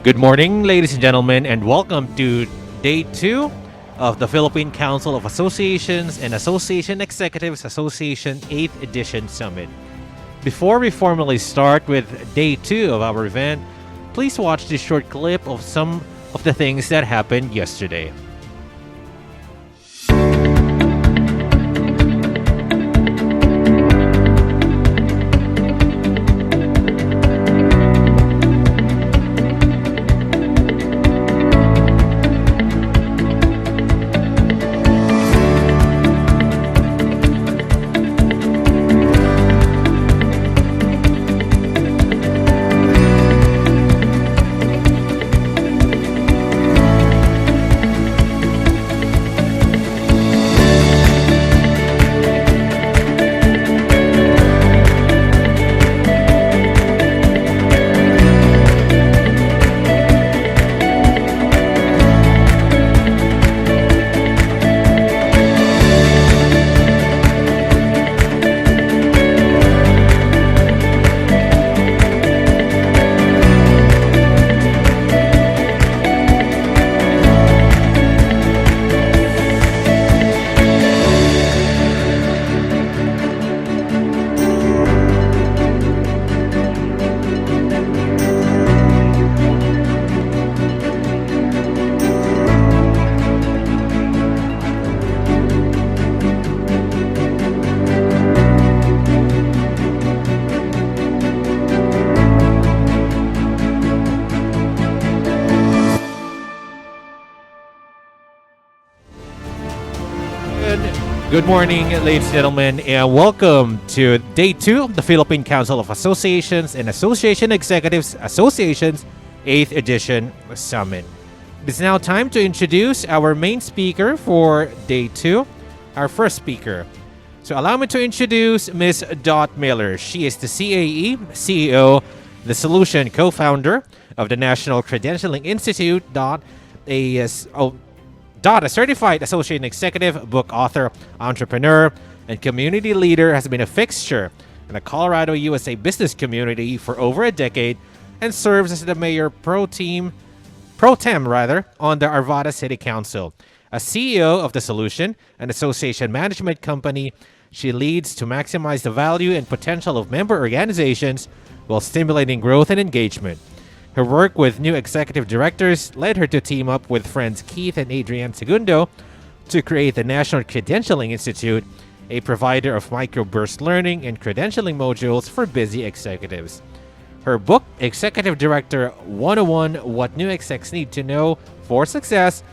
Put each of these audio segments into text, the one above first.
Good morning, ladies and gentlemen, and welcome to day two of the Philippine Council of Associations and Association Executives Association 8th Edition Summit. Before we formally start with day two of our event, please watch this short clip of some of the things that happened yesterday. Good morning, ladies and gentlemen, and welcome to day two of the Philippine Council of Associations and Association Executives Association's 8th Edition Summit. It is now time to introduce our main speaker for day two, our first speaker. So allow me to introduce Ms. Dot Miller. She is the CAE, CEO, the Solution co-founder of the National Credentialing Institute, a certified associate executive, book author, entrepreneur, and community leader, has been a fixture in the Colorado, USA business community for over a decade and serves as the mayor pro tem on the Arvada City Council. As CEO of the Solution, an association management company, she leads to maximize the value and potential of member organizations while stimulating growth and engagement. Her work with new executive directors led her to team up with friends Keith and Adrienne Segundo to create the National Credentialing Institute, a provider of microburst learning and credentialing modules for busy executives. Her book, Executive Director 101: What New Execs Need to Know for Success,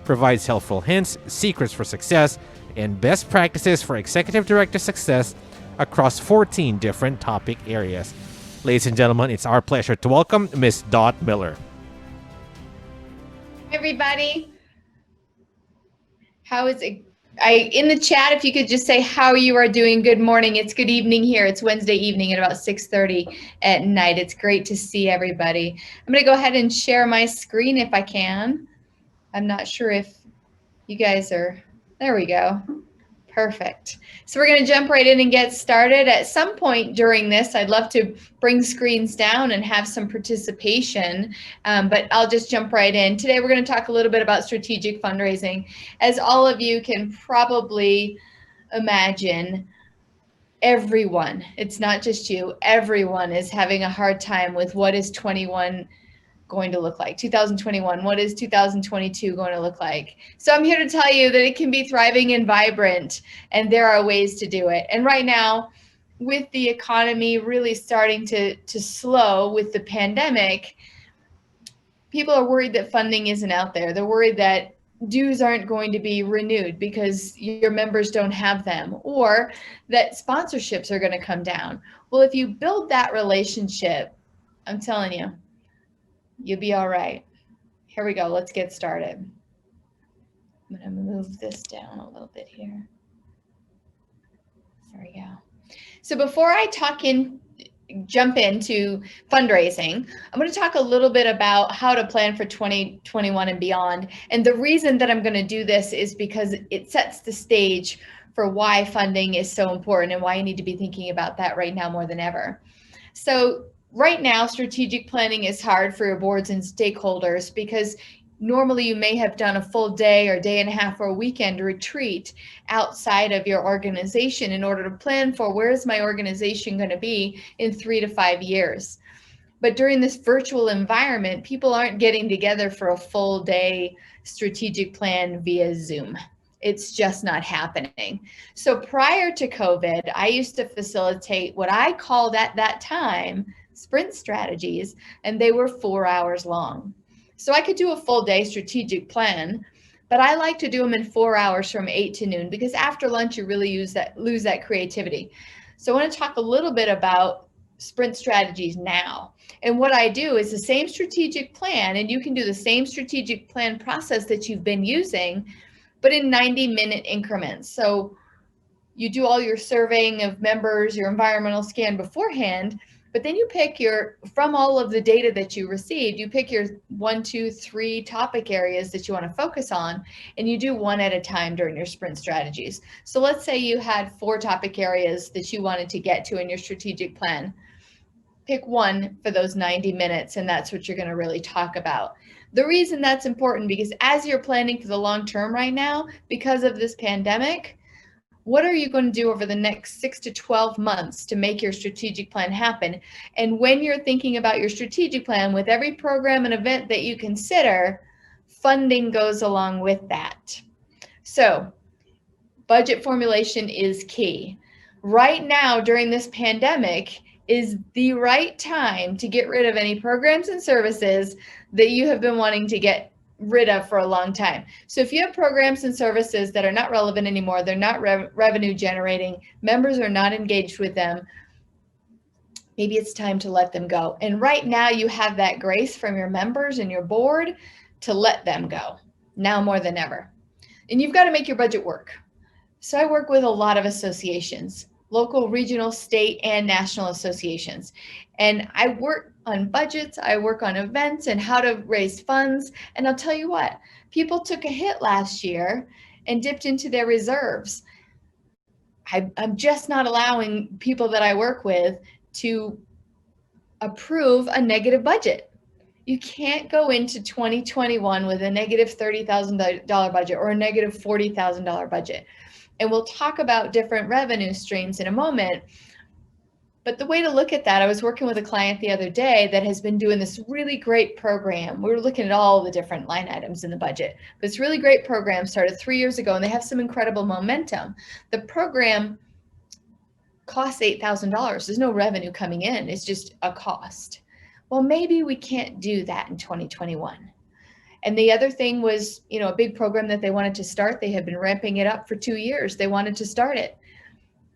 provides helpful hints, secrets for success, and best practices for executive director success across 14 different topic areas. Ladies and gentlemen, it's our pleasure to welcome Ms. Dot Miller. Hi, everybody. How is it? In the chat, if you could just say how you are doing. Good morning. It's good evening here. It's Wednesday evening at about 6:30 at night. It's great to see everybody. I'm going to go ahead and share my screen if I can. I'm not sure if you guys are. There we go. Perfect. So we're going to jump right in and get started. At some point during this, I'd love to bring screens down and have some participation, but I'll just jump right in. Today, we're going to talk a little bit about strategic fundraising. As all of you can probably imagine, everyone, it's not just you, everyone is having a hard time with what is 21 going to look like, 2021, what is 2022 going to look like? So I'm here to tell you that it can be thriving and vibrant, and there are ways to do it. And right now, with the economy really starting to slow with the pandemic, people are worried that funding isn't out there. They're worried that dues aren't going to be renewed because your members don't have them, or that sponsorships are going to come down. Well, if you build that relationship, I'm telling you, you'll be all right. Here we go. Let's get started. I'm going to move this down a little bit here. There we go. So before I jump into fundraising, I'm going to talk a little bit about how to plan for 2021 and beyond. And the reason that I'm going to do this is because it sets the stage for why funding is so important and why you need to be thinking about that right now more than ever. So right now, strategic planning is hard for your boards and stakeholders because normally you may have done a full day or day and a half or a weekend retreat outside of your organization in order to plan for where is my organization going to be in 3 to 5 years. But during this virtual environment, people aren't getting together for a full day strategic plan via Zoom. It's just not happening. So prior to COVID, I used to facilitate what I called at that time sprint strategies, and they were 4 hours long. So I could do a full day strategic plan, but I like to do them in 4 hours from 8 to noon because after lunch, you really lose that creativity. So I want to talk a little bit about sprint strategies now. And what I do is the same strategic plan, and you can do the same strategic plan process that you've been using, but in 90-minute increments. So you do all your surveying of members, your environmental scan beforehand, but then you pick from all of the data that you received, you pick your 1, 2, 3 topic areas that you want to focus on, and you do one at a time during your sprint strategies. So let's say you had 4 topic areas that you wanted to get to in your strategic plan. Pick one for those 90 minutes, and that's what you're going to really talk about. The reason that's important because as you're planning for the long term right now, because of this pandemic, what are you going to do over the next 6 to 12 months to make your strategic plan happen? And when you're thinking about your strategic plan, with every program and event that you consider, funding goes along with that. So budget formulation is key. Right now, during this pandemic, is the right time to get rid of any programs and services that you have been wanting to get rid of for a long time. So if you have programs and services that are not relevant anymore, they're not revenue generating, members are not engaged with them, maybe it's time to let them go. And right now you have that grace from your members and your board to let them go, now more than ever. And you've got to make your budget work. So I work with a lot of associations, local, regional, state, and national associations. And I work on budgets, I work on events and how to raise funds. And I'll tell you what, people took a hit last year and dipped into their reserves. I'm just not allowing people that I work with to approve a negative budget. You can't go into 2021 with a negative $30,000 budget or a negative $40,000 budget. And we'll talk about different revenue streams in a moment. But the way to look at that, I was working with a client the other day that has been doing this really great program. We were looking at all the different line items in the budget. But this really great program started 3 years ago, and they have some incredible momentum. The program costs $8,000. There's no revenue coming in. It's just a cost. Well, maybe we can't do that in 2021. And the other thing was, a big program that they wanted to start. They had been ramping it up for 2 years. They wanted to start it.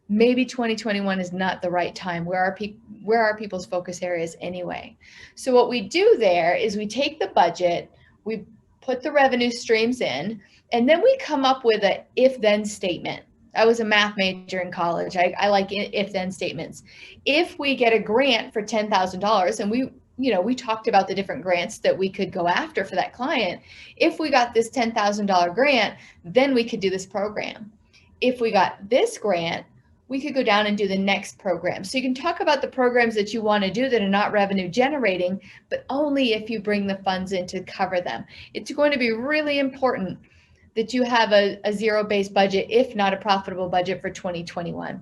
Maybe 2021 is not the right time. Where are people's focus areas anyway? So what we do there is we take the budget, we put the revenue streams in, and then we come up with a if-then statement. I was a math major in college. I like if-then statements. If we get a grant for $10,000, and we talked about the different grants that we could go after for that client. If we got this $10,000 grant, then we could do this program. If we got this grant, we could go down and do the next program. So you can talk about the programs that you want to do that are not revenue generating, but only if you bring the funds in to cover them. It's going to be really important that you have a zero-based budget, if not a profitable budget for 2021.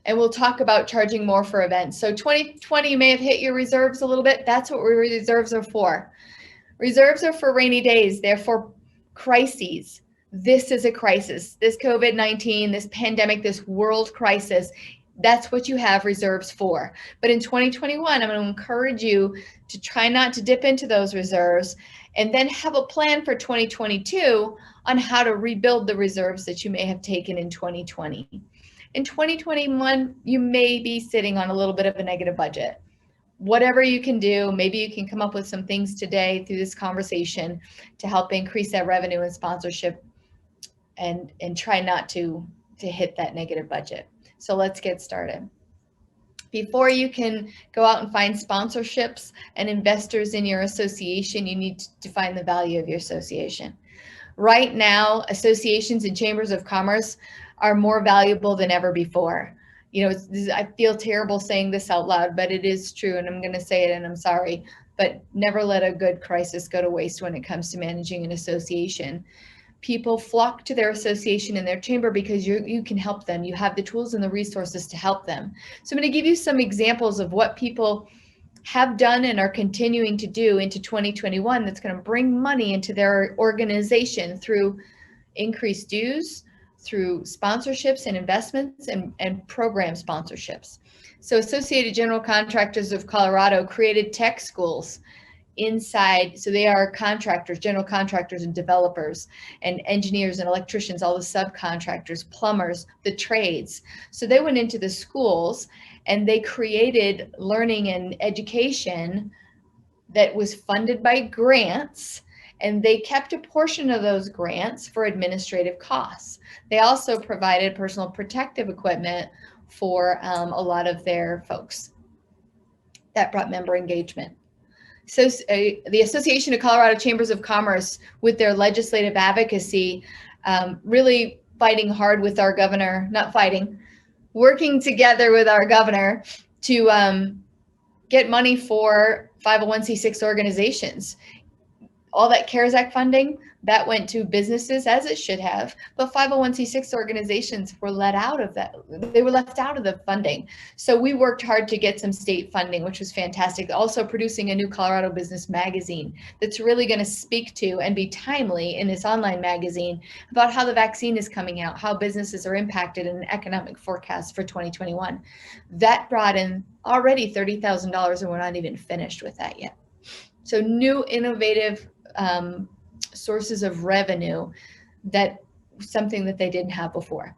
And we'll talk about charging more for events. So 2020, you may have hit your reserves a little bit. That's what reserves are for. Reserves are for rainy days. They're for crises. This is a crisis. This COVID-19, this pandemic, this world crisis, that's what you have reserves for. But in 2021, I'm going to encourage you to try not to dip into those reserves and then have a plan for 2022 on how to rebuild the reserves that you may have taken in 2020. In 2021, you may be sitting on a little bit of a negative budget. Whatever you can do, maybe you can come up with some things today through this conversation to help increase that revenue and sponsorship and try not to hit that negative budget. So let's get started. Before you can go out and find sponsorships and investors in your association, you need to define the value of your association. Right now, associations and chambers of commerce are more valuable than ever before. You know, I feel terrible saying this out loud, but it is true, and I'm going to say it, and I'm sorry, but never let a good crisis go to waste when it comes to managing an association. People flock to their association and their chamber because you can help them. You have the tools and the resources to help them. So I'm going to give you some examples of what people have done and are continuing to do into 2021 that's going to bring money into their organization through increased dues, through sponsorships and investments, and program sponsorships. So Associated General Contractors of Colorado created tech schools inside. So they are contractors, general contractors and developers and engineers and electricians, all the subcontractors, plumbers, the trades. So they went into the schools and they created learning and education that was funded by grants, and they kept a portion of those grants for administrative costs. They also provided personal protective equipment for a lot of their folks. That brought member engagement. So the Association of Colorado Chambers of Commerce, with their legislative advocacy, really fighting hard with our governor, not fighting, working together with our governor to get money for 501c6 organizations. All that CARES Act funding, that went to businesses, as it should have, but 501c6 organizations were let out of that. They were left out of the funding. So we worked hard to get some state funding, which was fantastic. Also producing a new Colorado Business magazine that's really going to speak to and be timely in this online magazine about how the vaccine is coming out, how businesses are impacted, and an economic forecast for 2021. That brought in already $30,000, and we're not even finished with that yet. So new innovative sources of revenue, that something that they didn't have before.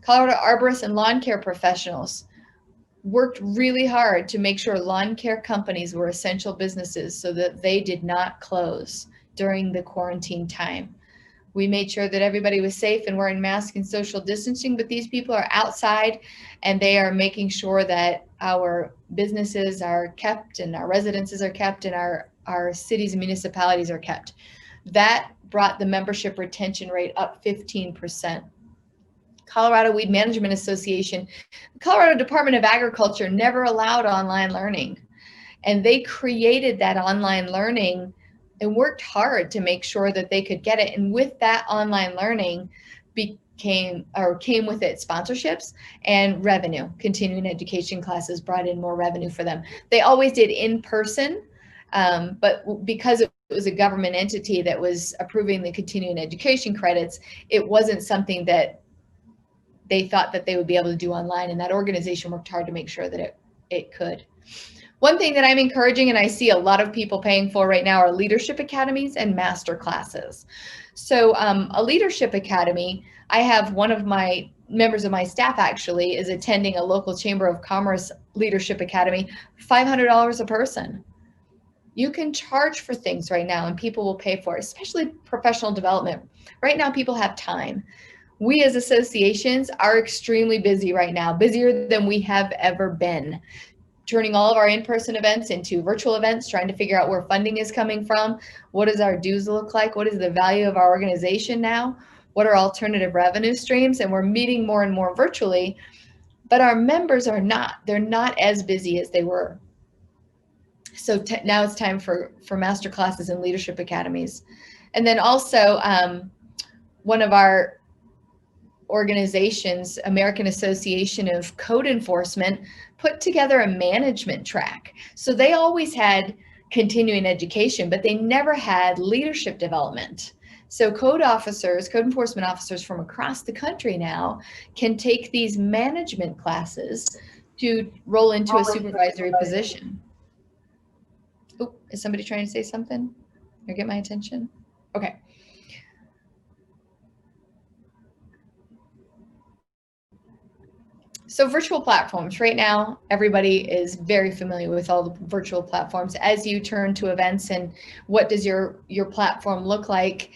Colorado arborists and lawn care professionals worked really hard to make sure lawn care companies were essential businesses so that they did not close during the quarantine time. We made sure that everybody was safe and wearing masks and social distancing, but these people are outside and they are making sure that our businesses are kept and our residences are kept and our cities and municipalities are kept. That brought the membership retention rate up 15%. Colorado Weed Management Association, the Colorado Department of Agriculture never allowed online learning, and they created that online learning and worked hard to make sure that they could get it. And with that online learning came with it sponsorships and revenue. Continuing education classes brought in more revenue for them. They always did in person, but because it was a government entity that was approving the continuing education credits, it wasn't something that they thought that they would be able to do online, and that organization worked hard to make sure that it could. One thing that I'm encouraging, and I see a lot of people paying for right now, are leadership academies and master classes. So a leadership academy, I have one of my members of my staff actually is attending a local Chamber of Commerce leadership academy, $500 a person. You can charge for things right now and people will pay for it, especially professional development. Right now, people have time. We as associations are extremely busy right now, busier than we have ever been. Turning all of our in-person events into virtual events, trying to figure out where funding is coming from. What does our dues look like? What is the value of our organization now? What are alternative revenue streams? And we're meeting more and more virtually, but our members are not. They're not as busy as they were. So now it's time for master classes and leadership academies. And then also one of our organizations, American Association of Code Enforcement, put together a management track. So they always had continuing education, but they never had leadership development. So code enforcement officers from across the country now can take these management classes to roll into a supervisory position. Oh, is somebody trying to say something or get my attention? Okay. So virtual platforms, right now, everybody is very familiar with all the virtual platforms. As you turn to events and what does your platform look like,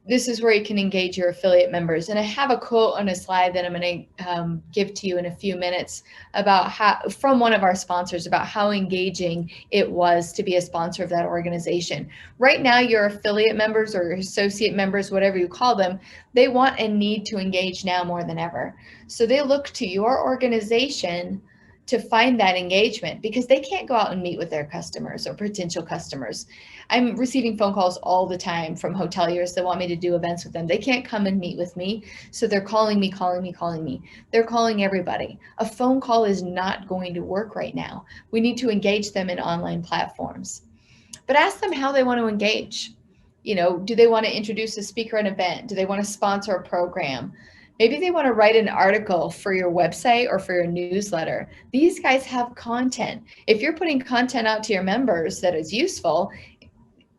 this is where you can engage your affiliate members. And I have a quote on a slide that I'm going to give to you in a few minutes about how, from one of our sponsors, about how engaging it was to be a sponsor of that organization. Right now, your affiliate members or your associate members, whatever you call them, they want and need to engage now more than ever. So they look to your organization to find that engagement because they can't go out and meet with their customers or potential customers. I'm receiving phone calls all the time from hoteliers that want me to do events with them. They can't come and meet with me, so they're calling me. They're calling everybody. A phone call is not going to work right now. We need to engage them in online platforms. But ask them how they want to engage. You know, do they want to introduce a speaker at an event? Do they want to sponsor a program? Maybe they want to write an article for your website or for your newsletter. These guys have content. If you're putting content out to your members that is useful,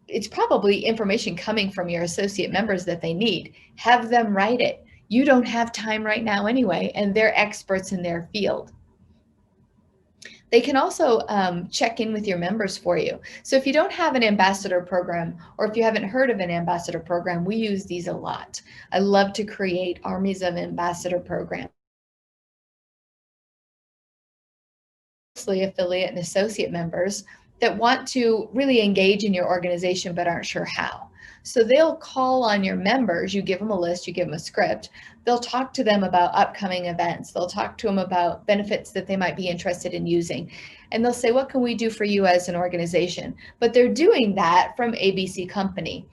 it's probably information coming from your associate members that they need. Have them write it. You don't have time right now anyway, and they're experts in their field. They can also check in with your members for you. So if you don't have an ambassador program, or if you haven't heard of an ambassador program, we use these a lot. I love to create armies of ambassador programs. Mostly affiliate and associate members that want to really engage in your organization but aren't sure how. So they'll call on your members, you give them a list, you give them a script, they'll talk to them about upcoming events, they'll talk to them about benefits that they might be interested in using, and they'll say, what can we do for you as an organization? But they're doing that from ABC Company.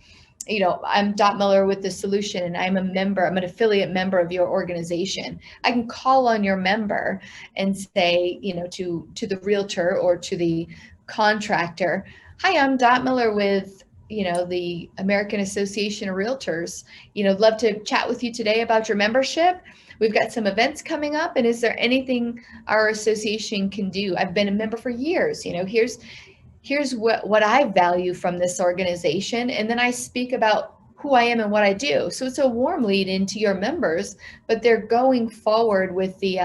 You know, I'm Dot Miller with The Solution, and I'm a member, I'm an affiliate member of your organization. I can call on your member and say, you know, to the realtor or to the contractor, hi, I'm Dot Miller with, you know, the American Association of Realtors. You know, love to chat with you today about your membership. We've got some events coming up, and is there anything our association can do? I've been a member for years. You know, here's what I value from this organization. And then I speak about who I am and what I do. So it's a warm lead into your members, but they're going forward with the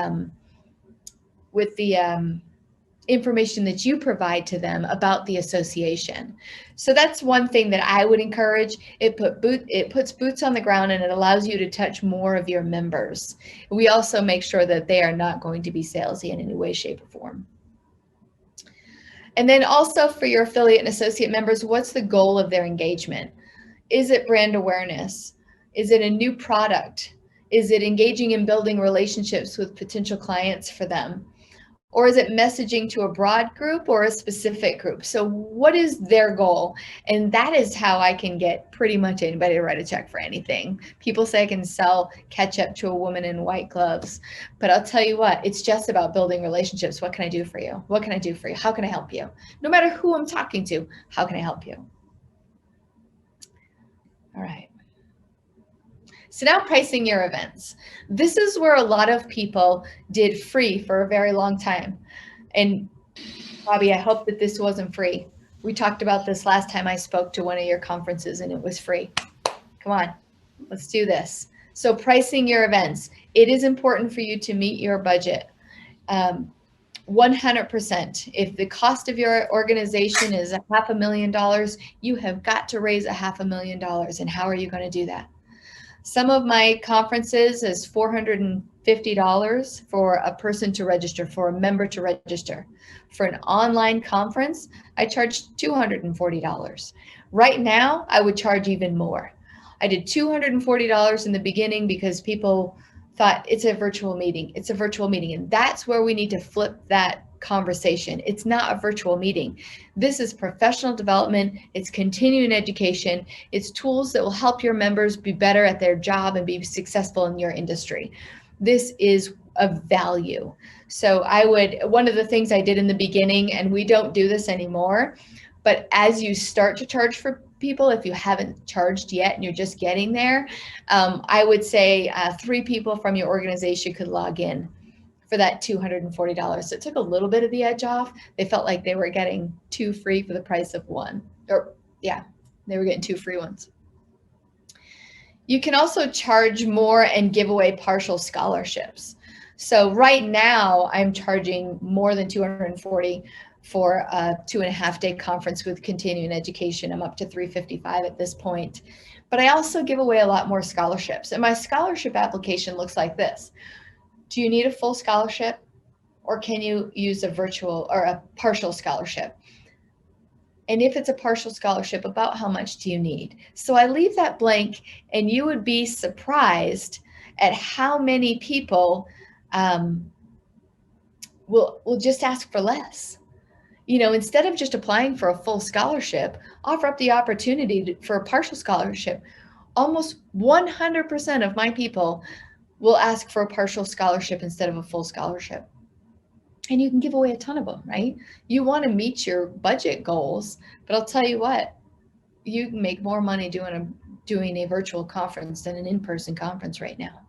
information that you provide to them about the association. So that's one thing that I would encourage. It puts boots on the ground, and it allows you to touch more of your members. We also make sure that they are not going to be salesy in any way, shape, or form. And then also for your affiliate and associate members, what's the goal of their engagement? Is it brand awareness? Is it a new product? Is it engaging in building relationships with potential clients for them? Or is it messaging to a broad group or a specific group? So what is their goal? And that is how I can get pretty much anybody to write a check for anything. People say I can sell ketchup to a woman in white gloves, but I'll tell you what, it's just about building relationships. What can I do for you? What can I do for you? How can I help you? No matter who I'm talking to, how can I help you? All right. So now pricing your events. This is where a lot of people did free for a very long time. And Bobby, I hope that this wasn't free. We talked about this last time I spoke to one of your conferences and it was free. Come on, let's do this. So pricing your events. It is important for you to meet your budget. 100%. If the cost of your organization is $500,000, you have got to raise $500,000. And how are you going to do that? Some of my conferences is $450 for a person to register, for a member to register. For an online conference, I charge $240. Right now, I would charge even more. I did $240 in the beginning because people thought it's a virtual meeting. It's a virtual meeting. And that's where we need to flip that conversation. It's not a virtual meeting. This is professional development. It's continuing education. It's tools that will help your members be better at their job and be successful in your industry. This is of value. So one of the things I did in the beginning, and we don't do this anymore, but as you start to charge for people, if you haven't charged yet and you're just getting there, I would say 3 people from your organization could log in for that $240. So it took a little bit of the edge off. They felt like they were getting 2 free for the price of 1. Or yeah, they were getting 2 free ones. You can also charge more and give away partial scholarships. So right now I'm charging more than $240 for a 2.5-day conference with continuing education. I'm up to 355 at this point. But I also give away a lot more scholarships. And my scholarship application looks like this. Do you need a full scholarship, or can you use a virtual or a partial scholarship? And if it's a partial scholarship, about how much do you need? So I leave that blank, and you would be surprised at how many people will just ask for less. You know, instead of just applying for a full scholarship, offer up the opportunity for a partial scholarship. Almost 100% of my people will ask for a partial scholarship instead of a full scholarship. And you can give away a ton of them, right? You want to meet your budget goals, but I'll tell you what, you can make more money doing a virtual conference than an in-person conference right now.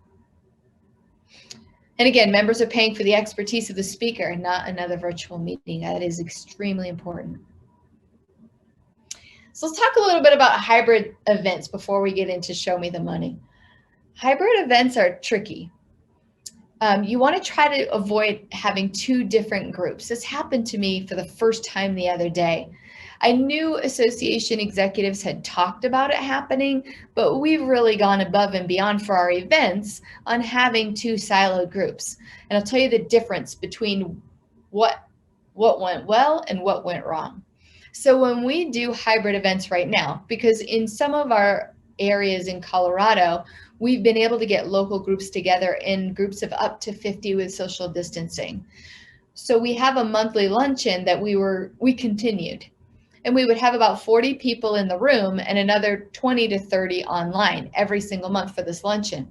And again, members are paying for the expertise of the speaker, not another virtual meeting. That is extremely important. So let's talk a little bit about hybrid events before we get into show me the money. Hybrid events are tricky. You want to try to avoid having two different groups. This happened to me for the first time the other day. I knew association executives had talked about it happening, but we've really gone above and beyond for our events on having two siloed groups. And I'll tell you the difference between what went well and what went wrong. So when we do hybrid events right now, because in some of our areas in Colorado, we've been able to get local groups together in groups of up to 50 with social distancing. So we have a monthly luncheon that we continued. And we would have about 40 people in the room and another 20 to 30 online every single month for this luncheon.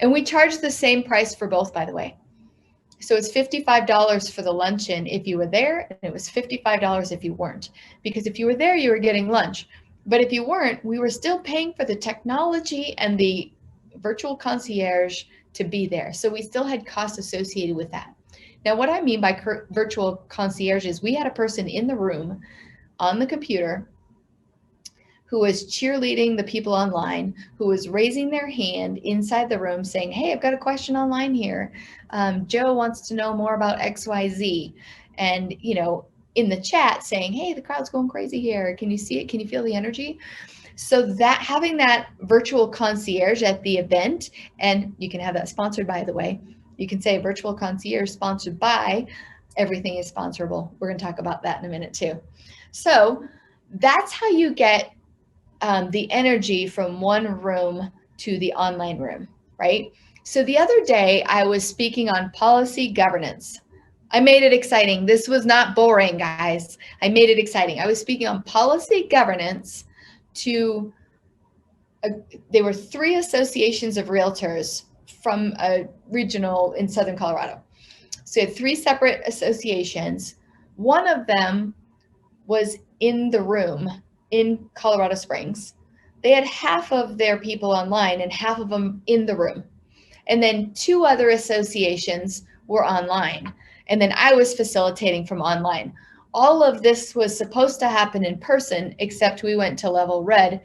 And we charge the same price for both, by the way. So it's $55 for the luncheon if you were there, and it was $55 if you weren't. Because if you were there, you were getting lunch. But if you weren't, we were still paying for the technology and the virtual concierge to be there. So we still had costs associated with that. Now, what I mean by virtual concierge is we had a person in the room on the computer who was cheerleading the people online, who was raising their hand inside the room saying, hey, I've got a question online here. Joe wants to know more about XYZ. And, you know, in the chat saying, hey, the crowd's going crazy here. Can you see it? Can you feel the energy? So that having that virtual concierge at the event, and you can have that sponsored, by the way, you can say virtual concierge sponsored by, everything is sponsorable. We're going to talk about that in a minute too. So that's how you get the energy from one room to the online room, right? So the other day I was speaking on policy governance. I made it exciting. This was not boring, guys. I made it exciting. I was speaking on policy governance to, there were 3 associations of realtors from a regional in Southern Colorado. So you had 3 separate associations. One of them was in the room in Colorado Springs. They had half of their people online and half of them in the room. And then 2 other associations were online. And then I was facilitating from online. All of this was supposed to happen in person, except we went to level red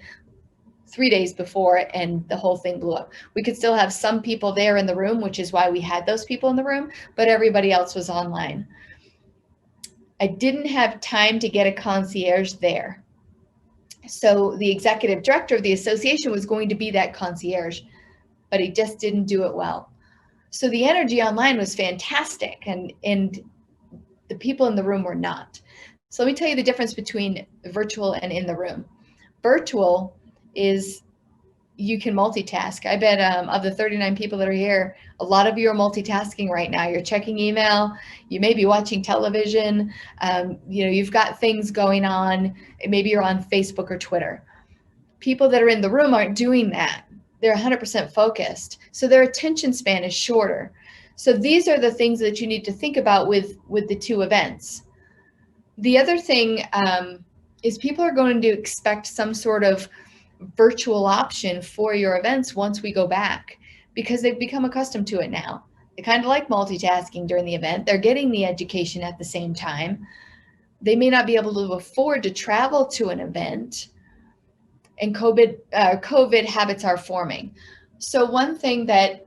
3 days before and the whole thing blew up. We could still have some people there in the room, which is why we had those people in the room, but everybody else was online. I didn't have time to get a concierge there. So the executive director of the association was going to be that concierge, but he just didn't do it well. So the energy online was fantastic, and the people in the room were not. So let me tell you the difference between virtual and in the room. Virtual is you can multitask. I bet of the 39 people that are here, a lot of you are multitasking right now. You're checking email, you may be watching television, you know, you've got things going on. Maybe you're on Facebook or Twitter. People that are in the room aren't doing that. They're 100% focused. So their attention span is shorter. So these are the things that you need to think about with the 2 events. The other thing is people are going to expect some sort of virtual option for your events once we go back, because they've become accustomed to it now. They kind of like multitasking during the event. They're getting the education at the same time. They may not be able to afford to travel to an event, and COVID habits are forming. So one thing that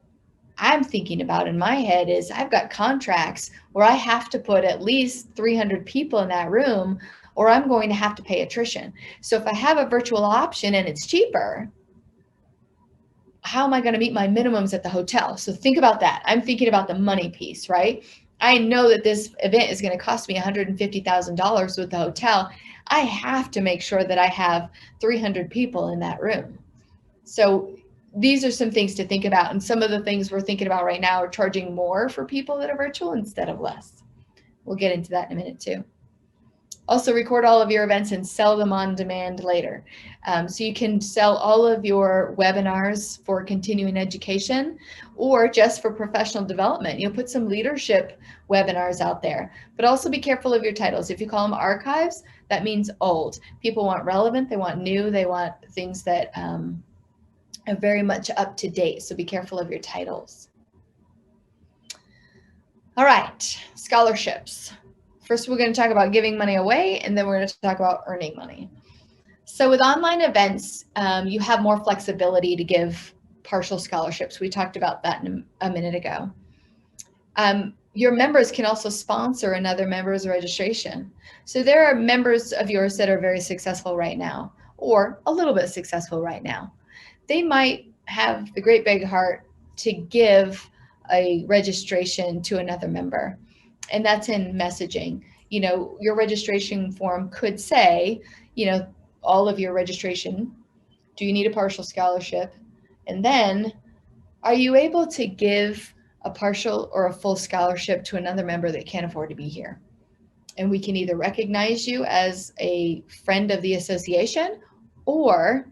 I'm thinking about in my head is I've got contracts where I have to put at least 300 people in that room, or I'm going to have to pay attrition. So if I have a virtual option and it's cheaper, how am I going to meet my minimums at the hotel? So think about that. I'm thinking about the money piece, right? I know that this event is going to cost me $150,000 with the hotel. I have to make sure that I have 300 people in that room. So these are some things to think about. And some of the things we're thinking about right now are charging more for people that are virtual instead of less. We'll get into that in a minute too. Also record all of your events and sell them on demand later. So you can sell all of your webinars for continuing education or just for professional development. You'll put some leadership webinars out there, but also be careful of your titles. If you call them archives, that means old. People want relevant, they want new, they want things that are very much up to date. So be careful of your titles. All right, scholarships. First, we're going to talk about giving money away, and then we're going to talk about earning money. So with online events, you have more flexibility to give partial scholarships. We talked about that a minute ago. Your members can also sponsor another member's registration. So there are members of yours that are very successful right now, or a little bit successful right now. They might have the great big heart to give a registration to another member. And that's in messaging. You know, your registration form could say, you know, all of your registration, do you need a partial scholarship? And then, are you able to give a partial or a full scholarship to another member that can't afford to be here? And we can either recognize you as a friend of the association, or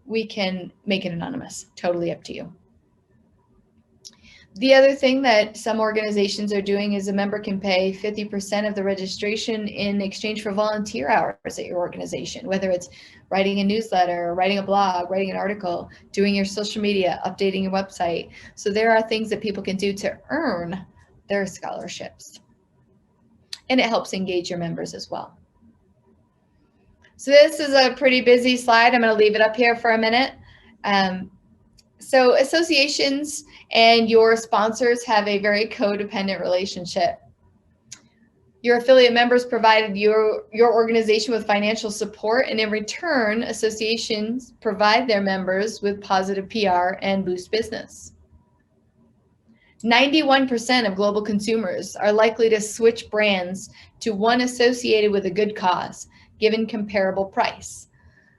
we can make it anonymous. Totally up to you. The other thing that some organizations are doing is a member can pay 50% of the registration in exchange for volunteer hours at your organization, whether it's writing a newsletter, writing a blog, writing an article, doing your social media, updating your website. So there are things that people can do to earn their scholarships. And it helps engage your members as well. So this is a pretty busy slide. I'm going to leave it up here for a minute. So associations and your sponsors have a very codependent relationship. Your affiliate members provide your organization with financial support, and in return, associations provide their members with positive PR and boost business. 91% of global consumers are likely to switch brands to one associated with a good cause, given comparable price.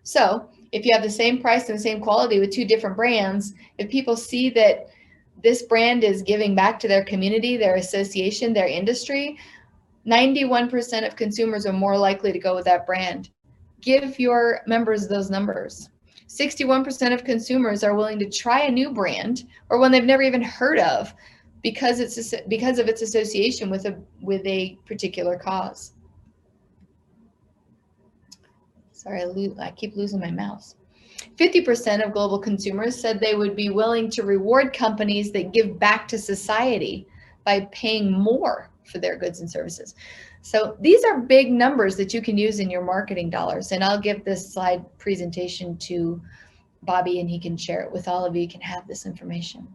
So if you have the same price and the same quality with two different brands, if people see that this brand is giving back to their community, their association, their industry, 91% of consumers are more likely to go with that brand. Give your members those numbers. 61% of consumers are willing to try a new brand or one they've never even heard of because of its association with a particular cause. Sorry, I keep losing my mouse. 50% of global consumers said they would be willing to reward companies that give back to society by paying more for their goods and services. So these are big numbers that you can use in your marketing dollars. And I'll give this slide presentation to Bobby and he can share it with all of you. You can have this information.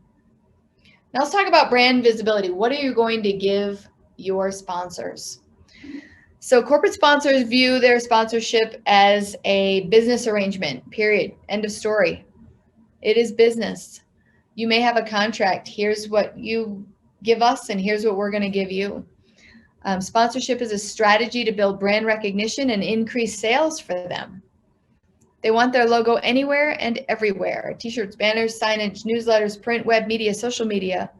Now let's talk about brand visibility. What are you going to give your sponsors? So corporate sponsors view their sponsorship as a business arrangement, period. End of story. It is business. You may have a contract. Here's what you give us and here's what we're going to give you. Sponsorship is a strategy to build brand recognition and increase sales for them. They want their logo anywhere and everywhere. T-shirts, banners, signage, newsletters, print, web media, social media,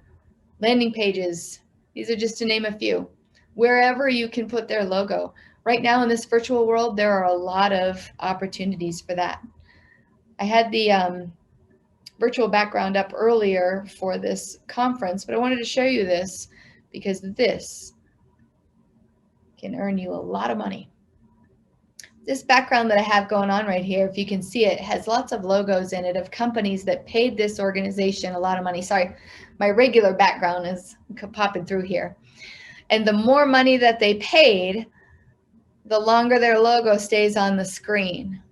landing pages. These are just to name a few. Wherever you can put their logo. Right now in this virtual world, there are a lot of opportunities for that. I had the virtual background up earlier for this conference, but I wanted to show you this because this can earn you a lot of money. This background that I have going on right here, if you can see it, has lots of logos in it of companies that paid this organization a lot of money. Sorry, my regular background is popping through here. And the more money that they paid, the longer their logo stays on the screen.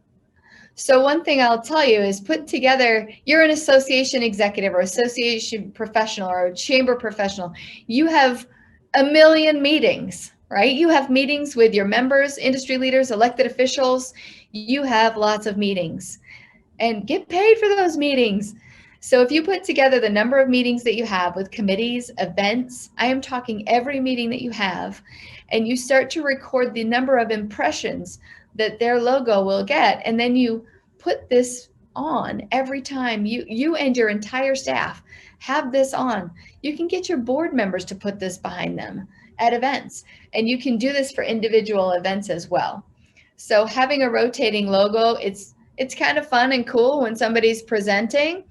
So one thing I'll tell you is put together, you're an association executive or association professional or a chamber professional. You have a million meetings, right? You have meetings with your members, industry leaders, elected officials. You have lots of meetings and get paid for those meetings. So if you put together the number of meetings that you have with committees, events, I am talking every meeting that you have, and you start to record the number of impressions that their logo will get, and then you put this on every time you and your entire staff have this on. You can get your board members to put this behind them at events, and you can do this for individual events as well. So having a rotating logo, it's kind of fun and cool when somebody's presenting,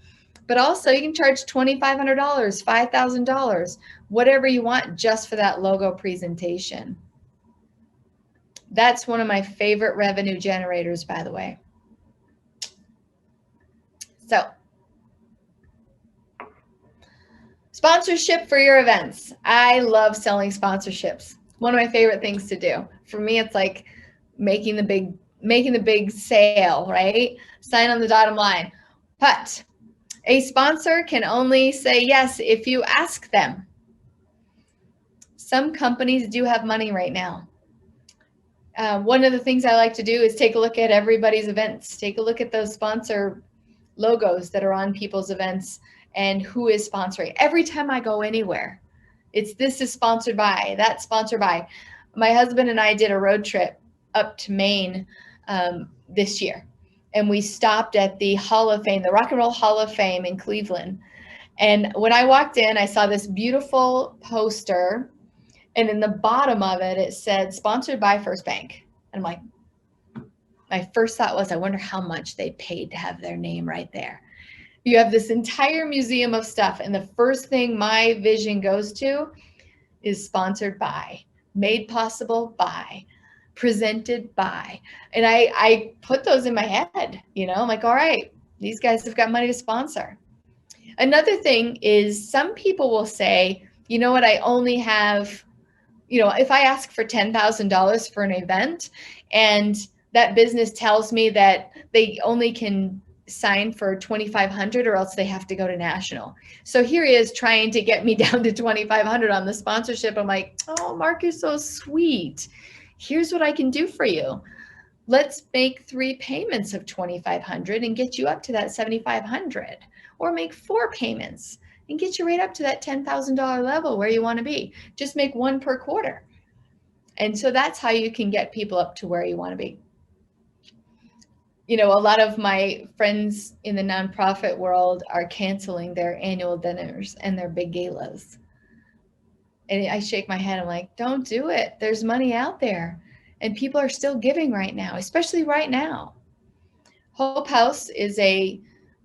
but also you can charge $2,500, $5,000, whatever you want just for that logo presentation. That's one of my favorite revenue generators, by the way. So, sponsorship for your events. I love selling sponsorships. One of my favorite things to do. For me, it's like making the big sale, right? Sign on the dotted line. But a sponsor can only say yes if you ask them. Some companies do have money right now. One of the things I like to do is take a look at everybody's events. Take a look at those sponsor logos that are on people's events and who is sponsoring. Every time I go anywhere, this is sponsored by, that's sponsored by. My husband and I did a road trip up to Maine this year. And we stopped at the Hall of Fame, the Rock and Roll Hall of Fame in Cleveland. And when I walked in, I saw this beautiful poster. And in the bottom of it, it said, sponsored by First Bank. And I'm like, my first thought was, I wonder how much they paid to have their name right there. You have this entire museum of stuff. And the first thing my vision goes to is sponsored by, made possible by, presented by. And I put those in my head, I'm like, all right, these guys have got money to sponsor. Another thing is some people will say, you know what, I only have, if I ask for $10,000 for an event and that business tells me that they only can sign for 2,500 or else they have to go to national. So here he is trying to get me down to 2,500 on the sponsorship. I'm like, oh, Mark, you're so sweet. Here's what I can do for you. Let's make 3 payments of 2,500 and get you up to that 7,500, or make 4 payments and get you right up to that $10,000 level where you want to be. Just make 1 per quarter. And so that's how you can get people up to where you want to be. A lot of my friends in the nonprofit world are canceling their annual dinners and their big galas. And I shake my head. I'm like, don't do it. There's money out there. And people are still giving right now, especially right now. Hope House is a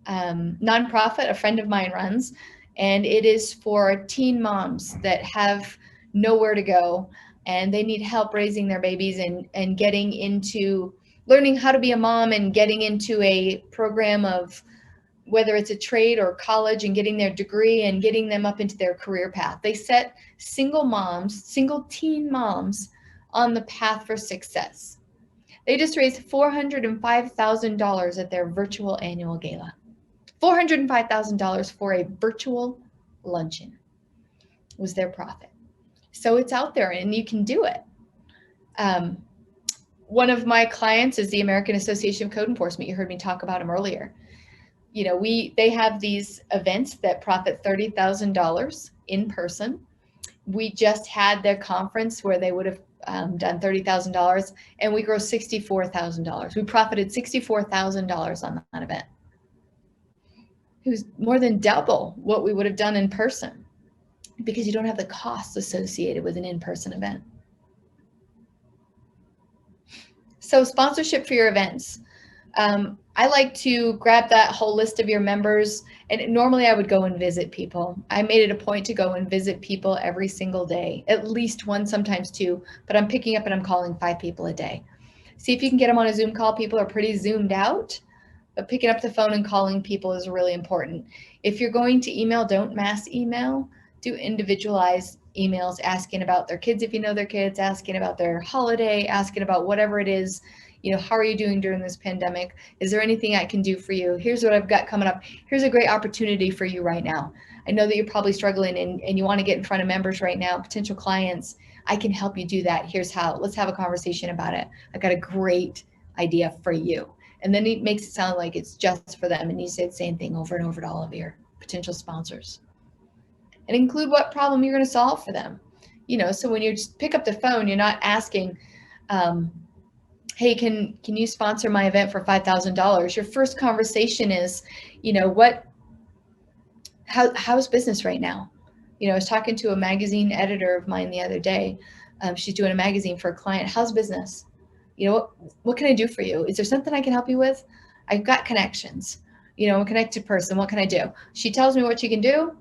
nonprofit a friend of mine runs. And it is for teen moms that have nowhere to go. And they need help raising their babies and getting into learning how to be a mom and getting into a program of whether it's a trade or college and getting their degree and getting them up into their career path. They set single teen moms on the path for success. They just raised $405,000 at their virtual annual gala. $405,000 for a virtual luncheon was their profit. So it's out there and you can do it. One of my clients is the American Association of Code Enforcement. You heard me talk about them earlier. They have these events that profit $30,000 in person. We just had their conference where they would have done $30,000 and we grossed $64,000. We profited $64,000 on that event. It was more than double what we would have done in person because you don't have the costs associated with an in-person event. So sponsorship for your events. I like to grab that whole list of your members, and normally I would go and visit people. I made it a point to go and visit people every single day, at least 1, sometimes 2, but I'm picking up and I'm calling 5 people a day. See if you can get them on a Zoom call. People are pretty zoomed out, but picking up the phone and calling people is really important. If you're going to email, don't mass email, do individualized emails asking about their kids, if you know their kids, asking about their holiday, asking about whatever it is. How are you doing during this pandemic? Is there anything I can do for you? Here's what I've got coming up. Here's a great opportunity for you right now. I know that you're probably struggling and you want to get in front of members right now, potential clients. I can help you do that. Here's how. Let's have a conversation about it. I got a great idea for you. And then it makes it sound like it's just for them. And you say the same thing over and over to all of your potential sponsors. And include what problem you're going to solve for them. So when you just pick up the phone, you're not asking, hey, can you sponsor my event for $5,000? Your first conversation is, how's business right now? I was talking to a magazine editor of mine the other day. She's doing a magazine for a client. How's business? What can I do for you? Is there something I can help you with? I've got connections. I'm a connected person. What can I do? She tells me what she can do.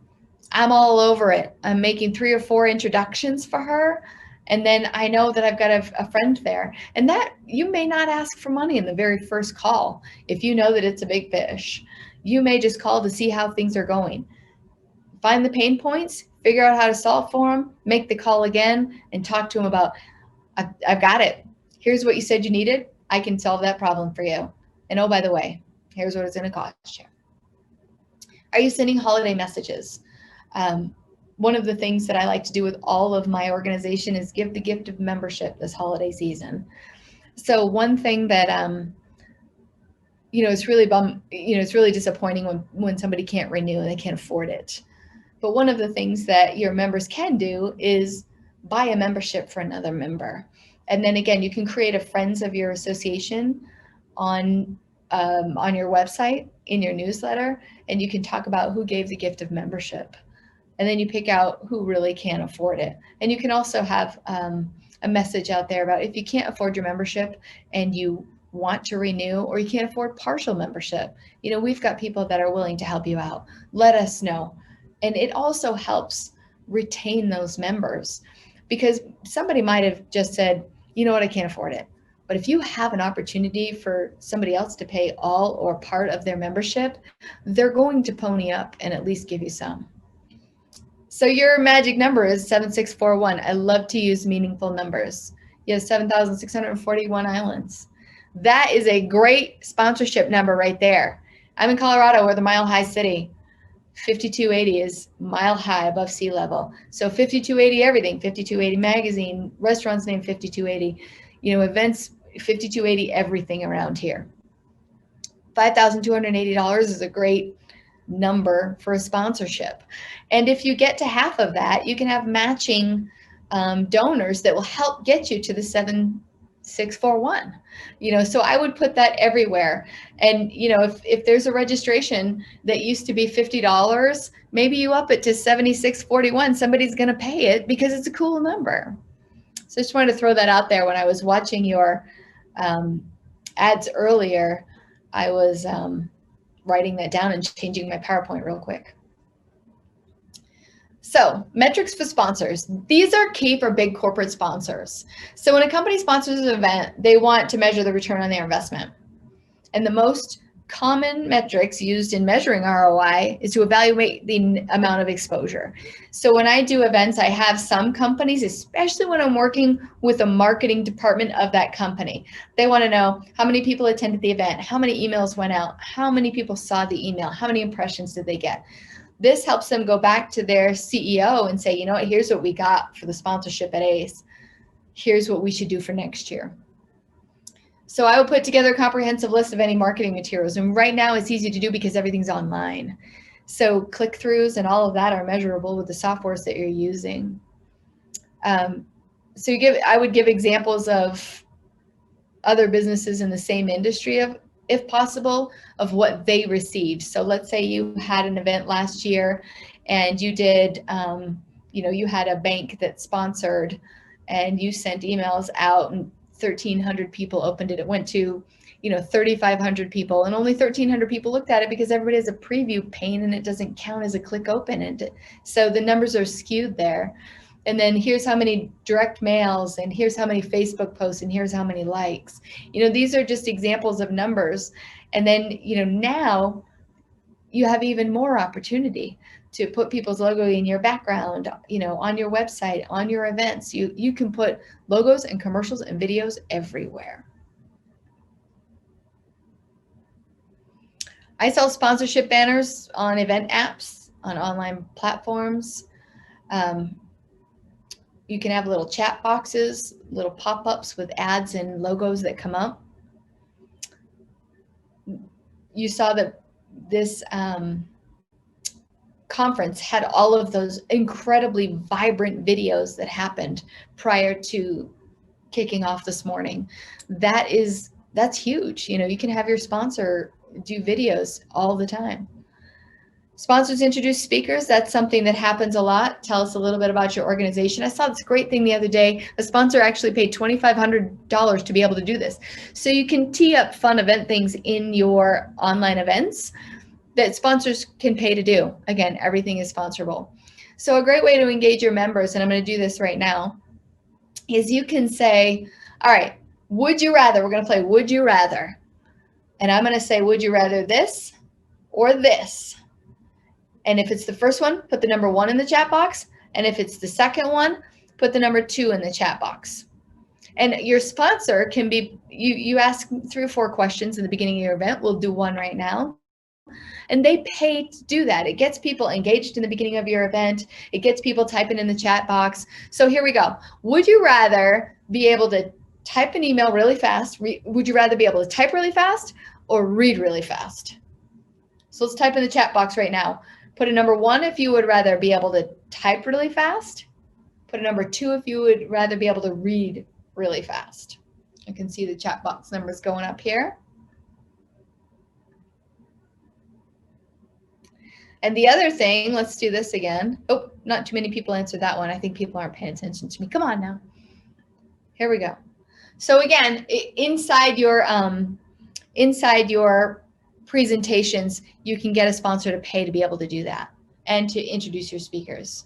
I'm all over it. I'm making 3 or 4 introductions for her. And then I know that I've got a friend there. And that you may not ask for money in the very first call. If you know that it's a big fish, you may just call to see how things are going. Find the pain points, figure out how to solve for them, make the call again and talk to them about, I've got it. Here's what you said you needed. I can solve that problem for you. And oh, by the way, here's what it's going to cost you. Are you sending holiday messages? One of the things that I like to do with all of my organization is give the gift of membership this holiday season. So one thing that, it's really it's really disappointing when somebody can't renew and they can't afford it. But one of the things that your members can do is buy a membership for another member. And then again, you can create a friends of your association on your website, in your newsletter, and you can talk about who gave the gift of membership. And then you pick out who really can't afford it. And you can also have a message out there about if you can't afford your membership and you want to renew, or you can't afford partial membership, we've got people that are willing to help you out. Let us know. And it also helps retain those members, because somebody might have just said, you know what, I can't afford it. But if you have an opportunity for somebody else to pay all or part of their membership, they're going to pony up and at least give you some. So your magic number is 7641. I love to use meaningful numbers. You have 7,641 islands. That is a great sponsorship number right there. I'm in Colorado. We're the Mile High City. 5280 is mile high above sea level. So 5280 everything, 5280 magazine, restaurants named 5280, events, 5280 everything around here. $5,280 is a great number for a sponsorship. And if you get to half of that, you can have matching donors that will help get you to the 7641. So I would put that everywhere. And if there's a registration that used to be $50, maybe you up it to 7641. Somebody's going to pay it because it's a cool number. So I just wanted to throw that out there. When I was watching your ads earlier, I was writing that down and changing my PowerPoint real quick. So metrics for sponsors. These are key for big corporate sponsors. So when a company sponsors an event, they want to measure the return on their investment. And the most common metrics used in measuring ROI is to evaluate the amount of exposure. So when I do events, I have some companies, especially when I'm working with a marketing department of that company, they want to know how many people attended the event, how many emails went out, how many people saw the email, how many impressions did they get. This helps them go back to their CEO and say, here's what we got for the sponsorship at ACE. Here's what we should do for next year. So I will put together a comprehensive list of any marketing materials. And right now it's easy to do because everything's online. So click-throughs and all of that are measurable with the softwares that you're using. I would give examples of other businesses in the same industry, if possible, of what they received. So let's say you had an event last year and you did, you had a bank that sponsored and you sent emails out and 1,300 people opened it. It went to, 3,500 people, and only 1,300 people looked at it because everybody has a preview pane and it doesn't count as a click open. And so the numbers are skewed there. And then here's how many direct mails, and here's how many Facebook posts, and here's how many likes. These are just examples of numbers. And then, now you have even more opportunity to put people's logo in your background, on your website, on your events. You can put logos and commercials and videos everywhere. I sell sponsorship banners on event apps, on online platforms. You can have little chat boxes, little pop-ups with ads and logos that come up. You saw that this conference had all of those incredibly vibrant videos that happened prior to kicking off this morning. That's huge. You can have your sponsor do videos all the time. Sponsors introduce speakers. That's something that happens a lot. Tell us a little bit about your organization. I saw this great thing the other day. A sponsor actually paid $2,500 to be able to do this. So you can tee up fun event things in your online events that sponsors can pay to do. Again, everything is sponsorable. So a great way to engage your members, and I'm going to do this right now, is you can say, all right, would you rather? We're going to play Would You Rather. And I'm going to say, would you rather this or this? And if it's the first one, put the number 1 in the chat box. And if it's the second one, put the number 2 in the chat box. And your sponsor can be, you ask 3 or 4 questions in the beginning of your event. We'll do one right now. And they pay to do that. It gets people engaged in the beginning of your event. It gets people typing in the chat box. So here we go. Would you rather be able to type an email really fast? Would you rather be able to type really fast or read really fast? So let's type in the chat box right now. Put a number 1 if you would rather be able to type really fast. Put a number 2 if you would rather be able to read really fast. I can see the chat box numbers going up here. And the other thing, let's do this again. Oh, not too many people answered that one. I think people aren't paying attention to me. Come on now. Here we go. So again, inside your presentations, you can get a sponsor to pay to be able to do that and to introduce your speakers.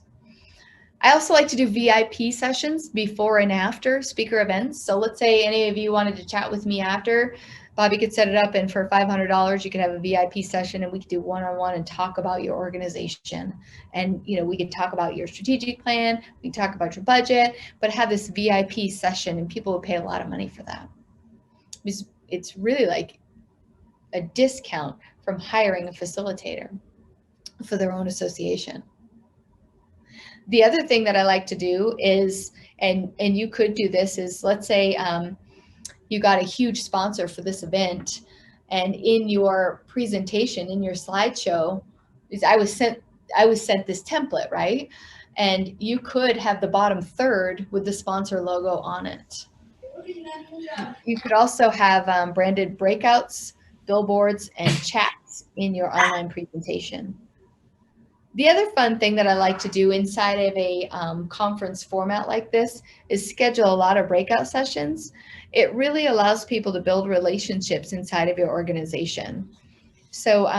I also like to do VIP sessions before and after speaker events. So let's say any of you wanted to chat with me after, Bobby could set it up, and for $500, you could have a VIP session and we could do one-on-one and talk about your organization. And, we could talk about your strategic plan, we can talk about your budget, but have this VIP session, and people would pay a lot of money for that. It's really like a discount from hiring a facilitator for their own association. The other thing that I like to do is, and you could do this, is let's say you got a huge sponsor for this event, and in your presentation, in your slideshow, I was sent this template, right? And you could have the bottom third with the sponsor logo on it. You could also have branded breakouts, billboards, and chats in your online presentation. The other fun thing that I like to do inside of a conference format like this is schedule a lot of breakout sessions. It really allows people to build relationships inside of your organization. So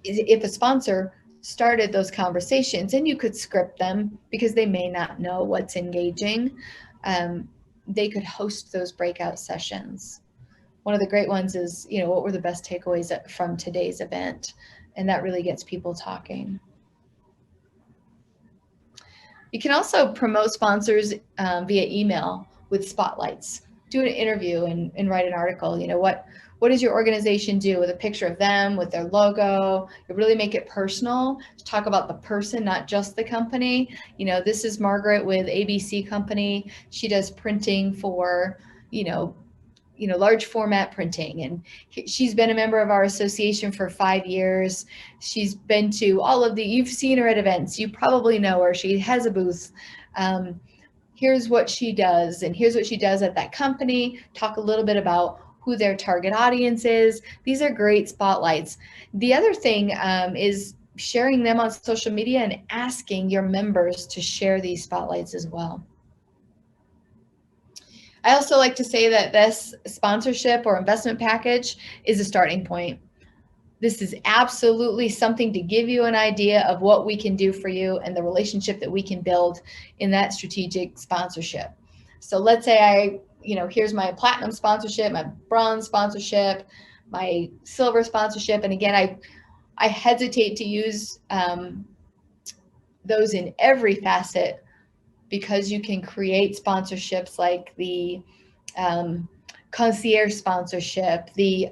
if a sponsor started those conversations, and you could script them because they may not know what's engaging, they could host those breakout sessions. One of the great ones is, what were the best takeaways from today's event? And that really gets people talking. You can also promote sponsors via email with spotlights. Do an interview and write an article. What does your organization do, with a picture of them, with their logo? You really make it personal. Talk about the person, not just the company. This is Margaret with ABC Company. She does printing for, large format printing, and she's been a member of our association for 5 years. She's been to all of you've seen her at events. You probably know her. She has a booth. Here's what she does, and here's what she does at that company. Talk a little bit about who their target audience is. These are great spotlights. The other thing is sharing them on social media and asking your members to share these spotlights as well. I also like to say that this sponsorship or investment package is a starting point. This is absolutely something to give you an idea of what we can do for you and the relationship that we can build in that strategic sponsorship. So let's say here's my platinum sponsorship, my bronze sponsorship, my silver sponsorship. And again, I hesitate to use those in every facet, because you can create sponsorships like the concierge sponsorship, the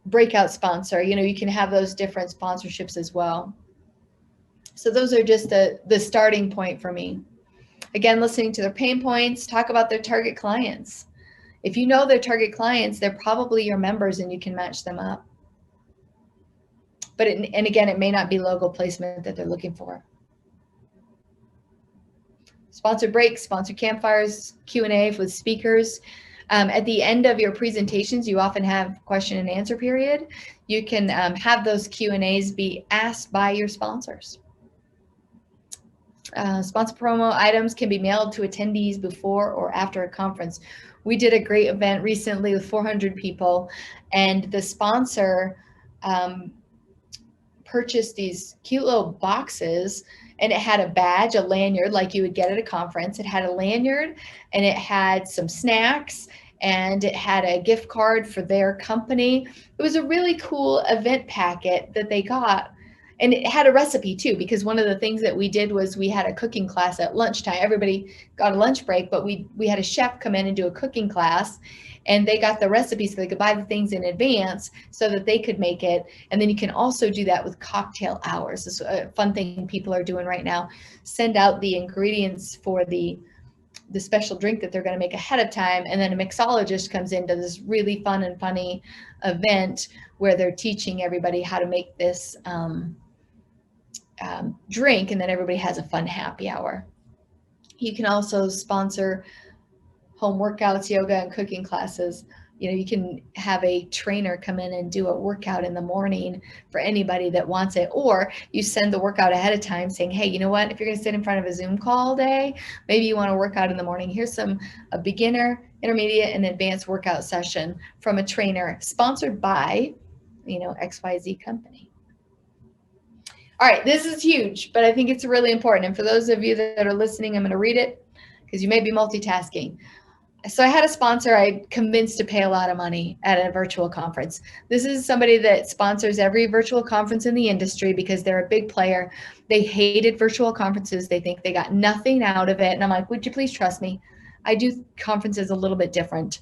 breakout sponsor. You can have those different sponsorships as well. So those are just the starting point for me. Again, listening to their pain points, talk about their target clients. If you know their target clients, they're probably your members and you can match them up. But and again, it may not be logo placement that they're looking for. Sponsored breaks, sponsored campfires, Q&A with speakers. At the end of your presentations, you often have question and answer period. You can have those Q&As be asked by your sponsors. Sponsor promo items can be mailed to attendees before or after a conference. We did a great event recently with 400 people, and the sponsor purchased these cute little boxes, and it had a badge, a lanyard like you would get at a conference. It had a lanyard, and it had some snacks, and it had a gift card for their company. It was a really cool event packet that they got. And it had a recipe too, because one of the things that we did was we had a cooking class at lunchtime. Everybody got a lunch break, but we had a chef come in and do a cooking class, and they got the recipe so they could buy the things in advance so that they could make it. And then you can also do that with cocktail hours. This is a fun thing people are doing right now. Send out the ingredients for the special drink that they're going to make ahead of time, and then a mixologist comes into this really fun and funny event where they're teaching everybody how to make this drink, and then everybody has a fun happy hour. You can also sponsor home workouts, yoga, and cooking classes. You can have a trainer come in and do a workout in the morning for anybody that wants it, or you send the workout ahead of time saying, hey, you know what, if you're going to sit in front of a Zoom call all day, maybe you want to work out in the morning. Here's a beginner, intermediate, and advanced workout session from a trainer sponsored by, XYZ company. All right, this is huge, but I think it's really important. And for those of you that are listening, I'm going to read it because you may be multitasking. So I had a sponsor I convinced to pay a lot of money at a virtual conference. This is somebody that sponsors every virtual conference in the industry because they're a big player. They hated virtual conferences. They think they got nothing out of it. And I'm like, would you please trust me? I do conferences a little bit different.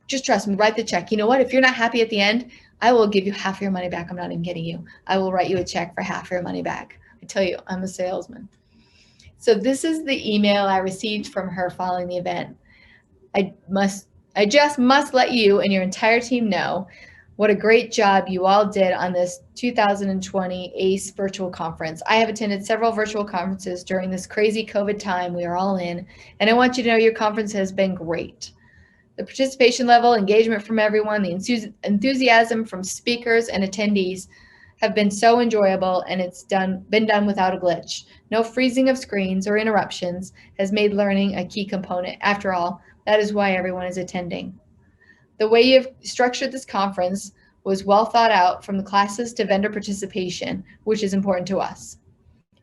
Just trust me, write the check. You know what? If you're not happy at the end, I will give you half your money back. I'm not even kidding you. I will write you a check for half your money back. I tell you, I'm a salesman. So this is the email I received from her following the event. I just must let you and your entire team know what a great job you all did on this 2020 ACE virtual conference. I have attended several virtual conferences during this crazy COVID time we are all in, and I want you to know your conference has been great. The participation level, engagement from everyone, the enthusiasm from speakers and attendees have been so enjoyable, and it's been done without a glitch. No freezing of screens or interruptions has made learning a key component. After all, that is why everyone is attending. The way you've structured this conference was well thought out, from the classes to vendor participation, which is important to us.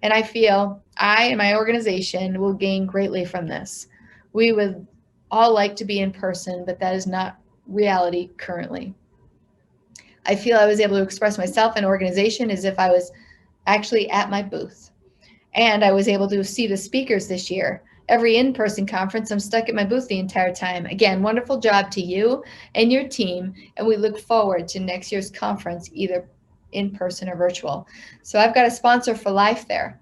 And I feel I and my organization will gain greatly from this. We would all like to be in person, but that is not reality currently. I feel I was able to express myself and organization as if I was actually at my booth. And I was able to see the speakers this year. Every in-person conference, I'm stuck at my booth the entire time. Again, wonderful job to you and your team, and we look forward to next year's conference, either in person or virtual. So I've got a sponsor for life there.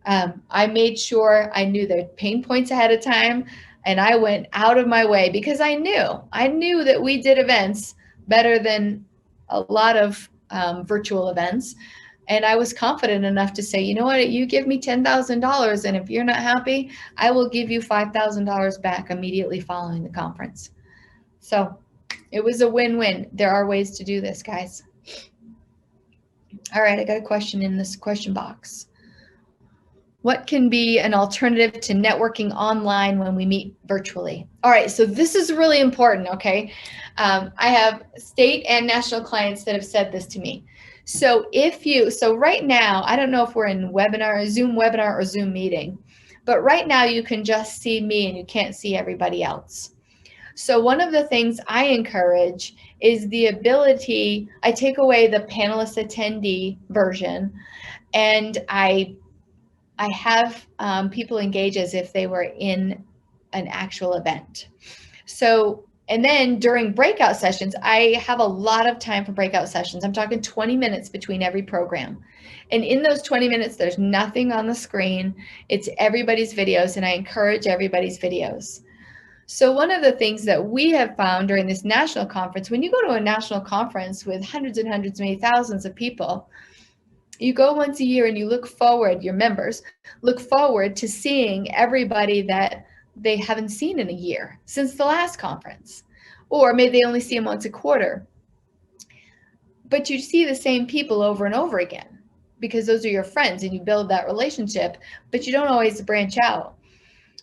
I made sure I knew their pain points ahead of time, and I went out of my way because I knew that we did events better than a lot of virtual events. And I was confident enough to say, you know what, you give me $10,000, and if you're not happy, I will give you $5,000 back immediately following the conference. So it was a win-win. There are ways to do this, guys. All right, I got a question in this question box. What can be an alternative to networking online when we meet virtually? All right, so this is really important, okay? I have state and national clients that have said this to me. So right now, I don't know if we're in Zoom webinar or Zoom meeting, but right now you can just see me and you can't see everybody else. So one of the things I encourage is the ability, I take away the panelist attendee version, and I have people engage as if they were in an actual event. So, and then during breakout sessions, I have a lot of time for breakout sessions. I'm talking 20 minutes between every program. And in those 20 minutes, there's nothing on the screen. It's everybody's videos, and I encourage everybody's videos. So one of the things that we have found during this national conference, when you go to a national conference with hundreds and hundreds, maybe thousands of people, you go once a year and you look forward, your members look forward to seeing everybody that they haven't seen in a year since the last conference, or maybe they only see them once a quarter. But you see the same people over and over again because those are your friends and you build that relationship, but you don't always branch out.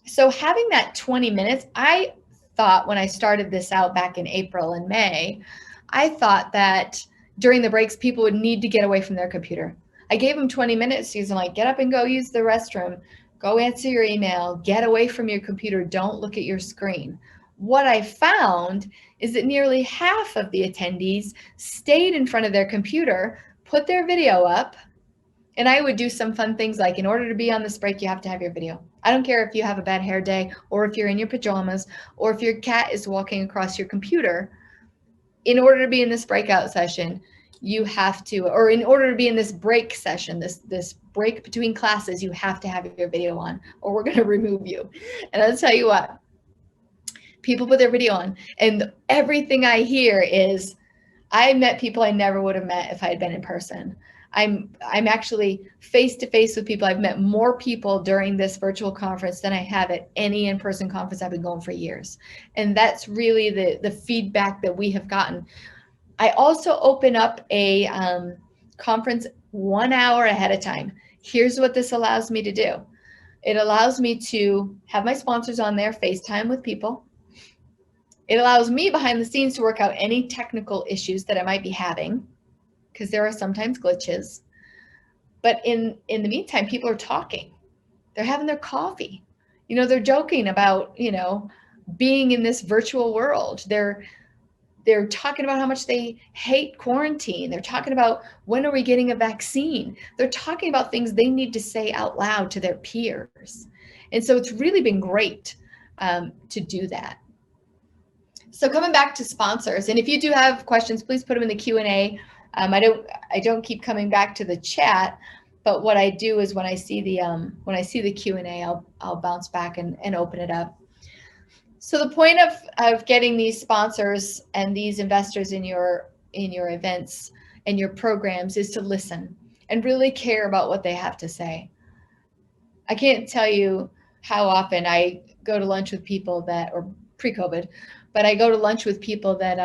So having that 20 minutes, I thought when I started this out back in April and May, I thought that during the breaks, people would need to get away from their computer. I gave them 20 minutes because I'm like, get up and go use the restroom, go answer your email, get away from your computer, don't look at your screen. What I found is that nearly half of the attendees stayed in front of their computer, put their video up, and I would do some fun things like, in order to be on this break, you have to have your video. I don't care if you have a bad hair day, or if you're in your pajamas, or if your cat is walking across your computer. In order to be in this breakout session, you have to, or in order to be in this break session, this break between classes, you have to have your video on, or we're going to remove you. And I'll tell you what, people put their video on, and everything I hear is, I met people I never would have met if I had been in person. I'm actually face to face with people. I've met more people during this virtual conference than I have at any in-person conference I've been going for years. And that's really the feedback that we have gotten. I also open up a conference 1 hour ahead of time. Here's what this allows me to do. It allows me to have my sponsors on there, FaceTime with people. It allows me behind the scenes to work out any technical issues that I might be having, because there are sometimes glitches. But in the meantime, people are talking. They're having their coffee. They're joking about, being in this virtual world. They're talking about how much they hate quarantine. They're talking about, when are we getting a vaccine? They're talking about things they need to say out loud to their peers. And so it's really been great to do that. So coming back to sponsors, and if you do have questions, please put them in the Q&A. I don't keep coming back to the chat, but what I do is when I see the Q&A, I'll bounce back and open it up. So the point of getting these sponsors and these investors in your events and your programs is to listen and really care about what they have to say. I can't tell you how often I go to lunch with people that, or pre-COVID, but I go to lunch with people that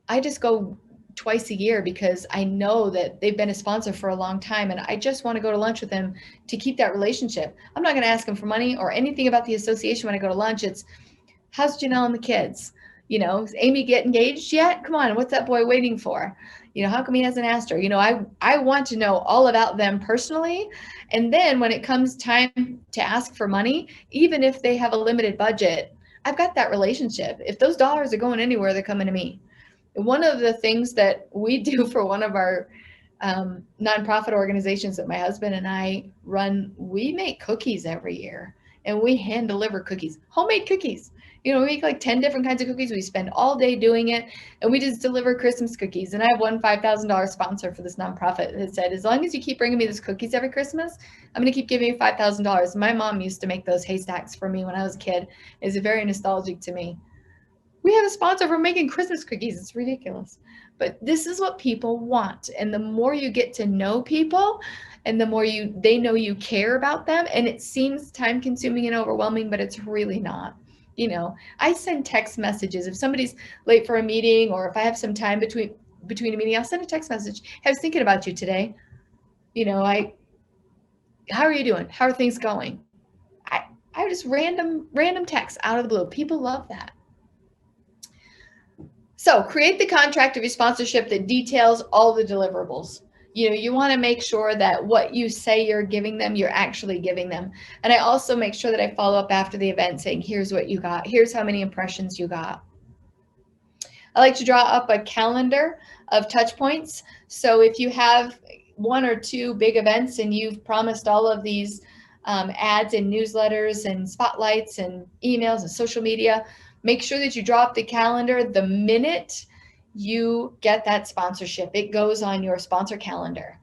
I just go twice a year because I know that they've been a sponsor for a long time, and I just want to go to lunch with them to keep that relationship. I'm not going to ask them for money or anything about the association when I go to lunch. It's, how's Janelle and the kids? Is Amy get engaged yet? Come on, what's that boy waiting for? How come he hasn't asked her? I want to know all about them personally. And then when it comes time to ask for money, even if they have a limited budget, I've got that relationship. If those dollars are going anywhere, they're coming to me. One of the things that we do for one of our nonprofit organizations that my husband and I run, we make cookies every year, and we hand deliver cookies, homemade cookies. We make like 10 different kinds of cookies. We spend all day doing it, and we just deliver Christmas cookies. And I have one $5,000 sponsor for this nonprofit that said, as long as you keep bringing me these cookies every Christmas, I'm going to keep giving you $5,000. My mom used to make those haystacks for me when I was a kid. It's very nostalgic to me. We have a sponsor for making Christmas cookies. It's ridiculous. But this is what people want. And the more you get to know people, and the more they know you care about them, and it seems time consuming and overwhelming, but it's really not. I send text messages. If somebody's late for a meeting, or if I have some time between a meeting, I'll send a text message. Hey, I was thinking about you today. How are you doing? How are things going? I just random texts out of the blue. People love that. So create the contract of your sponsorship that details all the deliverables. You want to make sure that what you say you're giving them, you're actually giving them. And I also make sure that I follow up after the event saying, here's what you got. Here's how many impressions you got. I like to draw up a calendar of touch points. So if you have 1 or 2 big events and you've promised all of these ads and newsletters and spotlights and emails and social media, make sure that you draw up the calendar the minute you get that sponsorship. It goes on your sponsor calendar.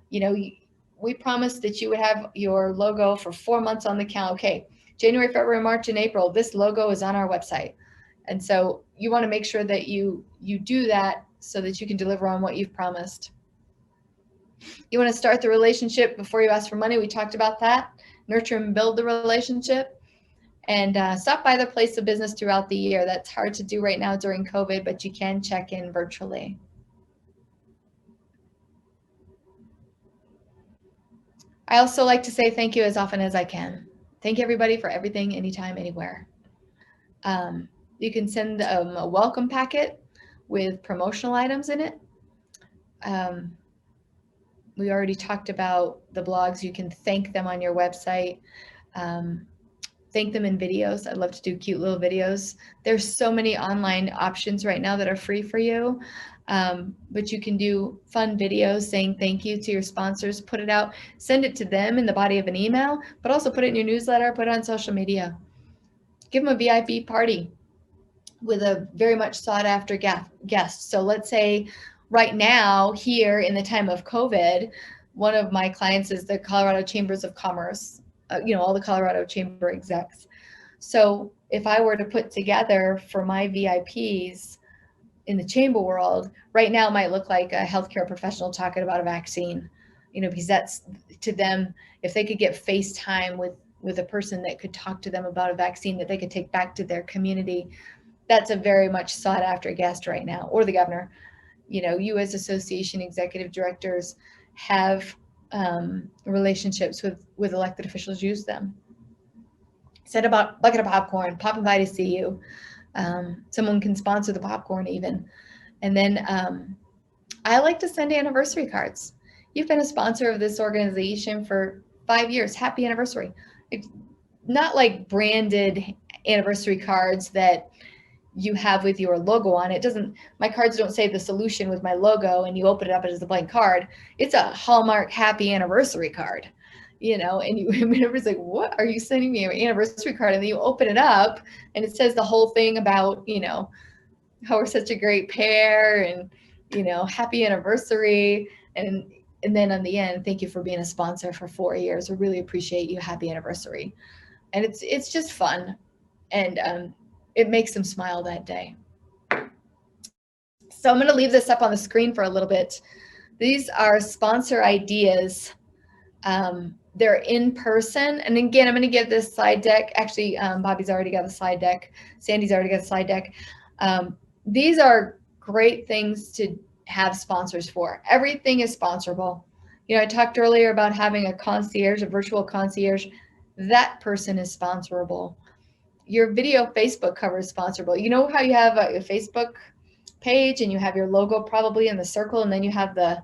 We promised that you would have your logo for 4 months on the calendar. Okay, January, February, March, and April, this logo is on our website. And so you want to make sure that you do that so that you can deliver on what you've promised. You want to start the relationship before you ask for money. We talked about that. Nurture and build the relationship. And stop by the place of business throughout the year. That's hard to do right now during COVID, but you can check in virtually. I also like to say thank you as often as I can. Thank everybody for everything, anytime, anywhere. You can send a welcome packet with promotional items in it. We already talked about the blogs. You can thank them on your website. Thank them in videos. I love to do cute little videos. There's so many online options right now that are free for you. But you can do fun videos saying thank you to your sponsors, put it out, send it to them in the body of an email, but also put it in your newsletter, put it on social media. Give them a VIP party with a very much sought after guest. So let's say right now here in the time of COVID, one of my clients is the Colorado Chambers of Commerce, all the Colorado Chamber execs. So if I were to put together for my VIPs in the chamber world, right now it might look like a healthcare professional talking about a vaccine, because that's to them, if they could get FaceTime with a person that could talk to them about a vaccine that they could take back to their community, that's a very much sought after guest right now, or the governor. You as association executive directors have relationships with elected officials. Use them. Send about bucket of popcorn, pop by to see you. Someone can sponsor the popcorn even. And then I like to send anniversary cards. You've been a sponsor of this organization for 5 years. Happy anniversary. It's not like branded anniversary cards that you have with your logo on it. My cards don't say the solution with my logo and you open it up as a blank card. It's a Hallmark happy anniversary card, and everybody's like, what are you sending me, an anniversary card? And then you open it up and it says the whole thing about, how we're such a great pair and, happy anniversary. And then on the end, thank you for being a sponsor for 4 years. I really appreciate you. Happy anniversary. And it's just fun. And, it makes them smile that day. So I'm going to leave this up on the screen for a little bit. These are sponsor ideas. They're in person. And again, I'm going to give this slide deck. Actually, Bobby's already got the slide deck. Sandy's already got the slide deck. These are great things to have sponsors for. Everything is sponsorable. I talked earlier about having a concierge, a virtual concierge. That person is sponsorable. Your video Facebook cover is sponsorable. You know how you have a Facebook page and you have your logo probably in the circle and then you have the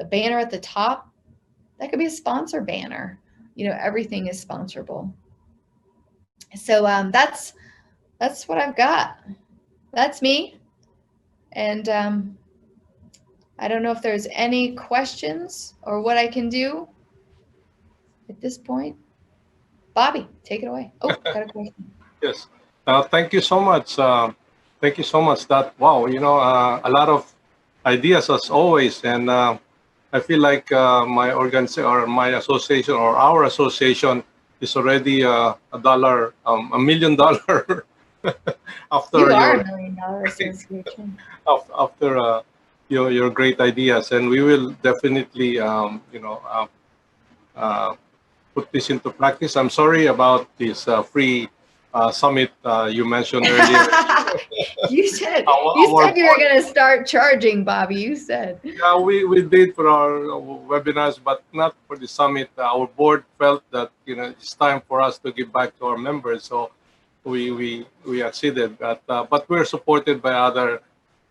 banner at the top? That could be a sponsor banner. Everything is sponsorable. So that's what I've got. That's me. And I don't know if there's any questions or what I can do at this point. Bobby, take it away. Oh, got a question. Yes. Thank you so much. Thank you so much. Wow, a lot of ideas as always. And I feel like my organization or my association or our association is already $1 million after you are $1 million association. After your great ideas. And we will definitely, put this into practice. I'm sorry about this free summit you mentioned earlier. you said you were going to start charging, Bobby. You said. Yeah, we did for our webinars, but not for the summit. Our board felt that it's time for us to give back to our members, so we acceded. But we're supported by other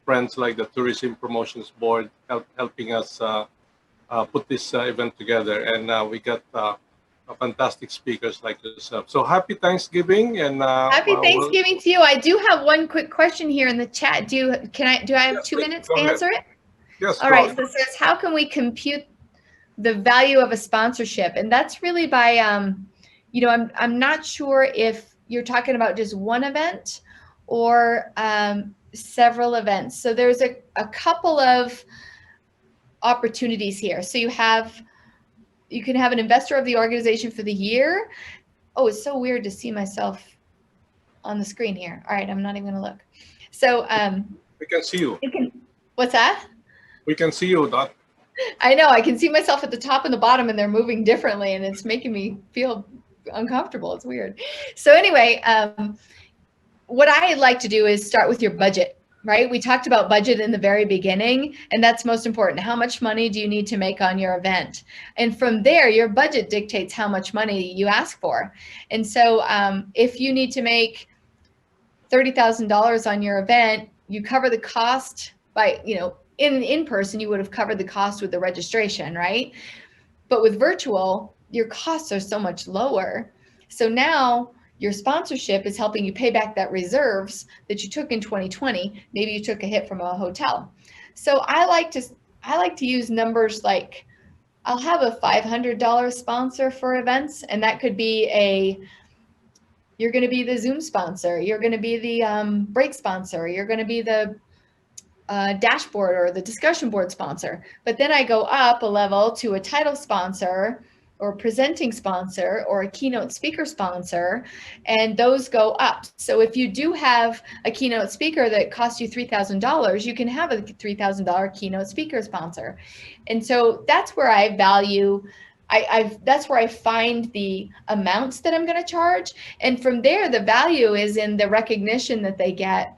friends like the Tourism Promotions Board helping us put this event together, and we got fantastic speakers like yourself. So happy Thanksgiving, and Happy Thanksgiving to you. I do have one quick question here in the chat. Do I have yes, 2 please, minutes go to ahead. answer it? Yes, All go right. ahead. So it says, how can we compute the value of a sponsorship? And that's really by, I'm not sure if you're talking about just one event or several events. So there's a couple of opportunities here. So you can have an investor of the organization for the year. Oh, it's so weird to see myself on the screen here. All right, I'm not even gonna look. So We can see you. What's that? We can see you, Dot. I know, I can see myself at the top and the bottom, and they're moving differently, and it's making me feel uncomfortable. It's weird. So anyway, what I like to do is start with your budget, right? We talked about budget in the very beginning, and that's most important. How much money do you need to make on your event? And from there, your budget dictates how much money you ask for. And so if you need to make $30,000 on your event, you cover the cost by, in person, you would have covered the cost with the registration, right? But with virtual, your costs are so much lower. So now your sponsorship is helping you pay back that reserves that you took in 2020. Maybe you took a hit from a hotel. So I like to use numbers like, I'll have a $500 sponsor for events, and that could be you're going to be the Zoom sponsor, you're going to be the break sponsor, you're going to be the dashboard or the discussion board sponsor. But then I go up a level to a title sponsor or presenting sponsor or a keynote speaker sponsor, and those go up. So if you do have a keynote speaker that costs you $3,000, you can have a $3,000 keynote speaker sponsor. And so that's where I value, that's where I find the amounts that I'm going to charge. And from there, the value is in the recognition that they get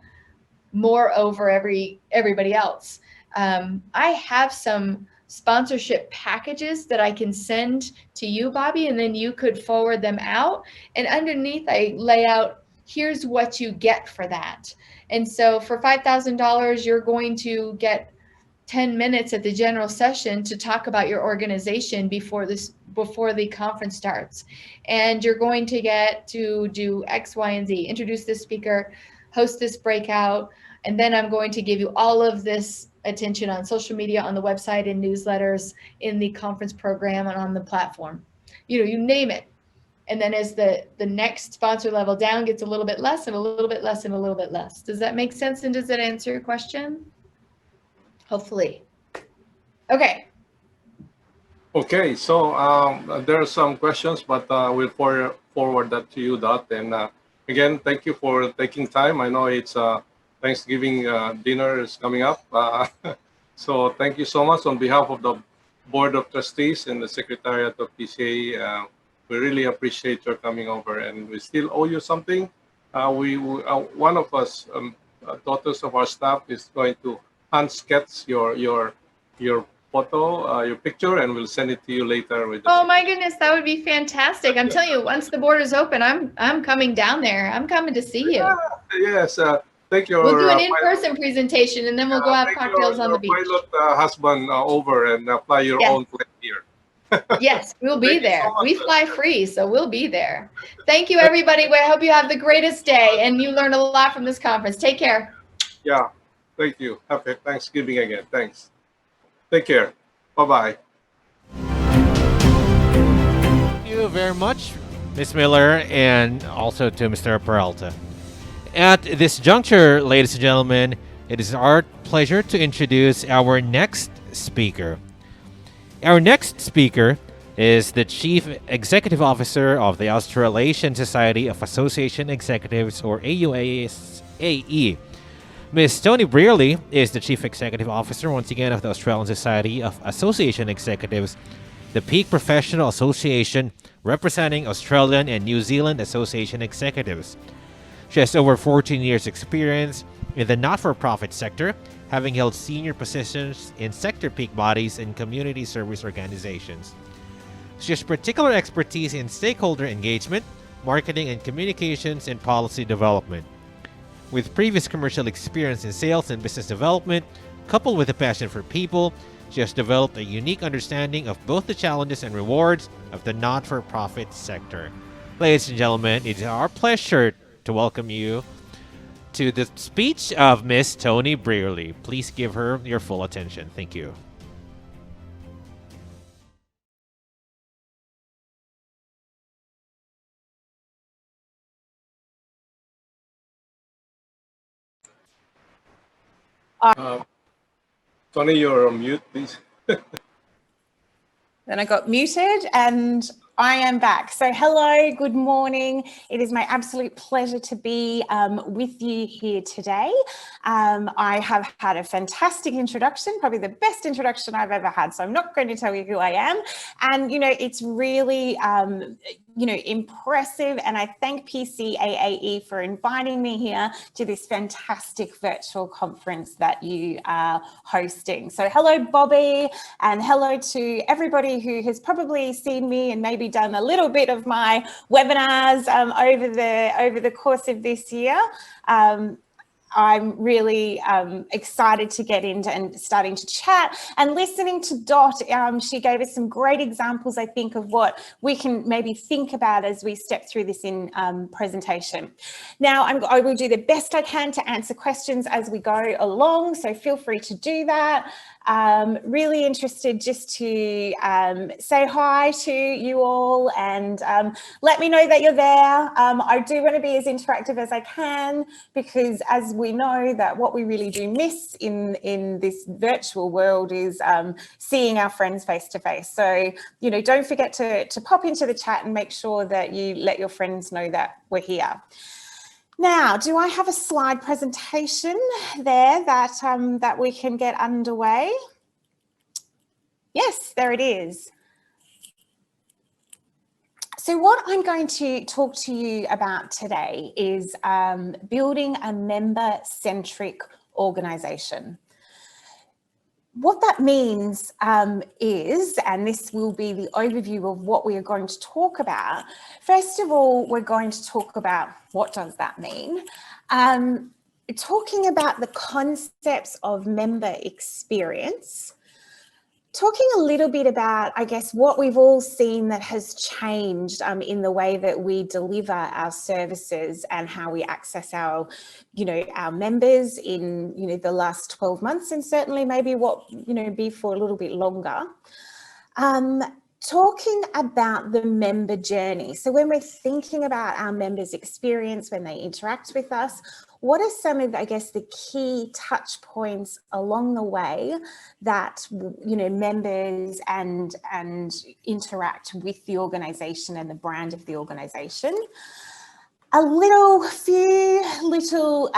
more over everybody else. I have some sponsorship packages that I can send to you, Bobby, and then you could forward them out. And underneath, I lay out, here's what you get for that. And so for $5,000, you're going to get 10 minutes at the general session to talk about your organization before the conference starts. And you're going to get to do X, Y, and Z, introduce this speaker, host this breakout, and then I'm going to give you all of this attention on social media, on the website, in newsletters, in the conference program, and on the platform. You name it. And then as the next sponsor level down gets a little bit less and a little bit less and a little bit less. Does that make sense? And does that answer your question? Hopefully. Okay. Okay, so there are some questions, but we'll forward that to you, Dot. And again, thank you for taking time. I know it's Thanksgiving dinner is coming up. So thank you so much on behalf of the Board of Trustees and the Secretariat of PCA. We really appreciate your coming over, and we still owe you something. One of us, daughters of our staff, is going to hand sketch your photo, your picture, and we'll send it to you later. Oh my goodness, that would be fantastic! I'm telling you, once the borders open, I'm coming down there. I'm coming to see you. Yes, take your. We'll do an in-person presentation, and then we'll go have cocktails on the beach. Pilot husband over and fly your own plane here. Yes, we'll be there. So we fly free, so we'll be there. Thank you, everybody. I hope you have the greatest day, and you learn a lot from this conference. Take care. Yeah, thank you. Happy Thanksgiving again. Thanks. Take care. Bye-bye. Thank you very much, Ms. Miller, and also to Mr. Peralta. At this juncture, ladies and gentlemen, it is our pleasure to introduce our next speaker. Our next speaker is the Chief Executive Officer of the Australasian Society of Association Executives, or AuSAE. Ms. Toni Brearley is the Chief Executive Officer, once again, of the Australian Society of Association Executives, the peak professional association representing Australian and New Zealand Association Executives. She has over 14 years' experience in the not-for-profit sector, having held senior positions in sector peak bodies and community service organizations. She has particular expertise in stakeholder engagement, marketing and communications, and policy development. With previous commercial experience in sales and business development, coupled with a passion for people, She has developed a unique understanding of both the challenges and rewards of the not-for-profit sector. Ladies and gentlemen, it is our pleasure to welcome you to the speech of Miss Toni Brearley. Please give her your full attention. Thank you. Toni, you're on mute, please. Then I got muted and I am back. So hello, good morning. It is my absolute pleasure to be with you here today. I have had a fantastic introduction, probably the best introduction I've ever had. So I'm not going to tell you who I am. And, it's really, impressive. And I thank PCAAE for inviting me here to this fantastic virtual conference that you are hosting. So hello, Bobby, and hello to everybody who has probably seen me and maybe done a little bit of my webinars over the course of this year. I'm really excited to get into and starting to chat and listening to Dot. She gave us some great examples, I think, of what we can maybe think about as we step through this in presentation. Now, I will do the best I can to answer questions as we go along, so feel free to do that. Really interested just to say hi to you all and let me know that you're there. I do want to be as interactive as I can, because as we know that what we really do miss in this virtual world is seeing our friends face to face. So, don't forget to pop into the chat and make sure that you let your friends know that we're here. Now, do I have a slide presentation there that we can get underway? Yes, there it is. So what I'm going to talk to you about today is building a member-centric organisation. What that means is, and this will be the overview of what we are going to talk about. First of all, we're going to talk about what does that mean. Talking about the concepts of member experience. Talking a little bit about, I guess, what we've all seen that has changed in the way that we deliver our services and how we access our members in, the last 12 months, and certainly maybe what, be for a little bit longer. Talking about the member journey. So when we're thinking about our members' experience, when they interact with us, what are some of, I guess, the key touch points along the way that, members and interact with the organisation and the brand of the organisation? Few little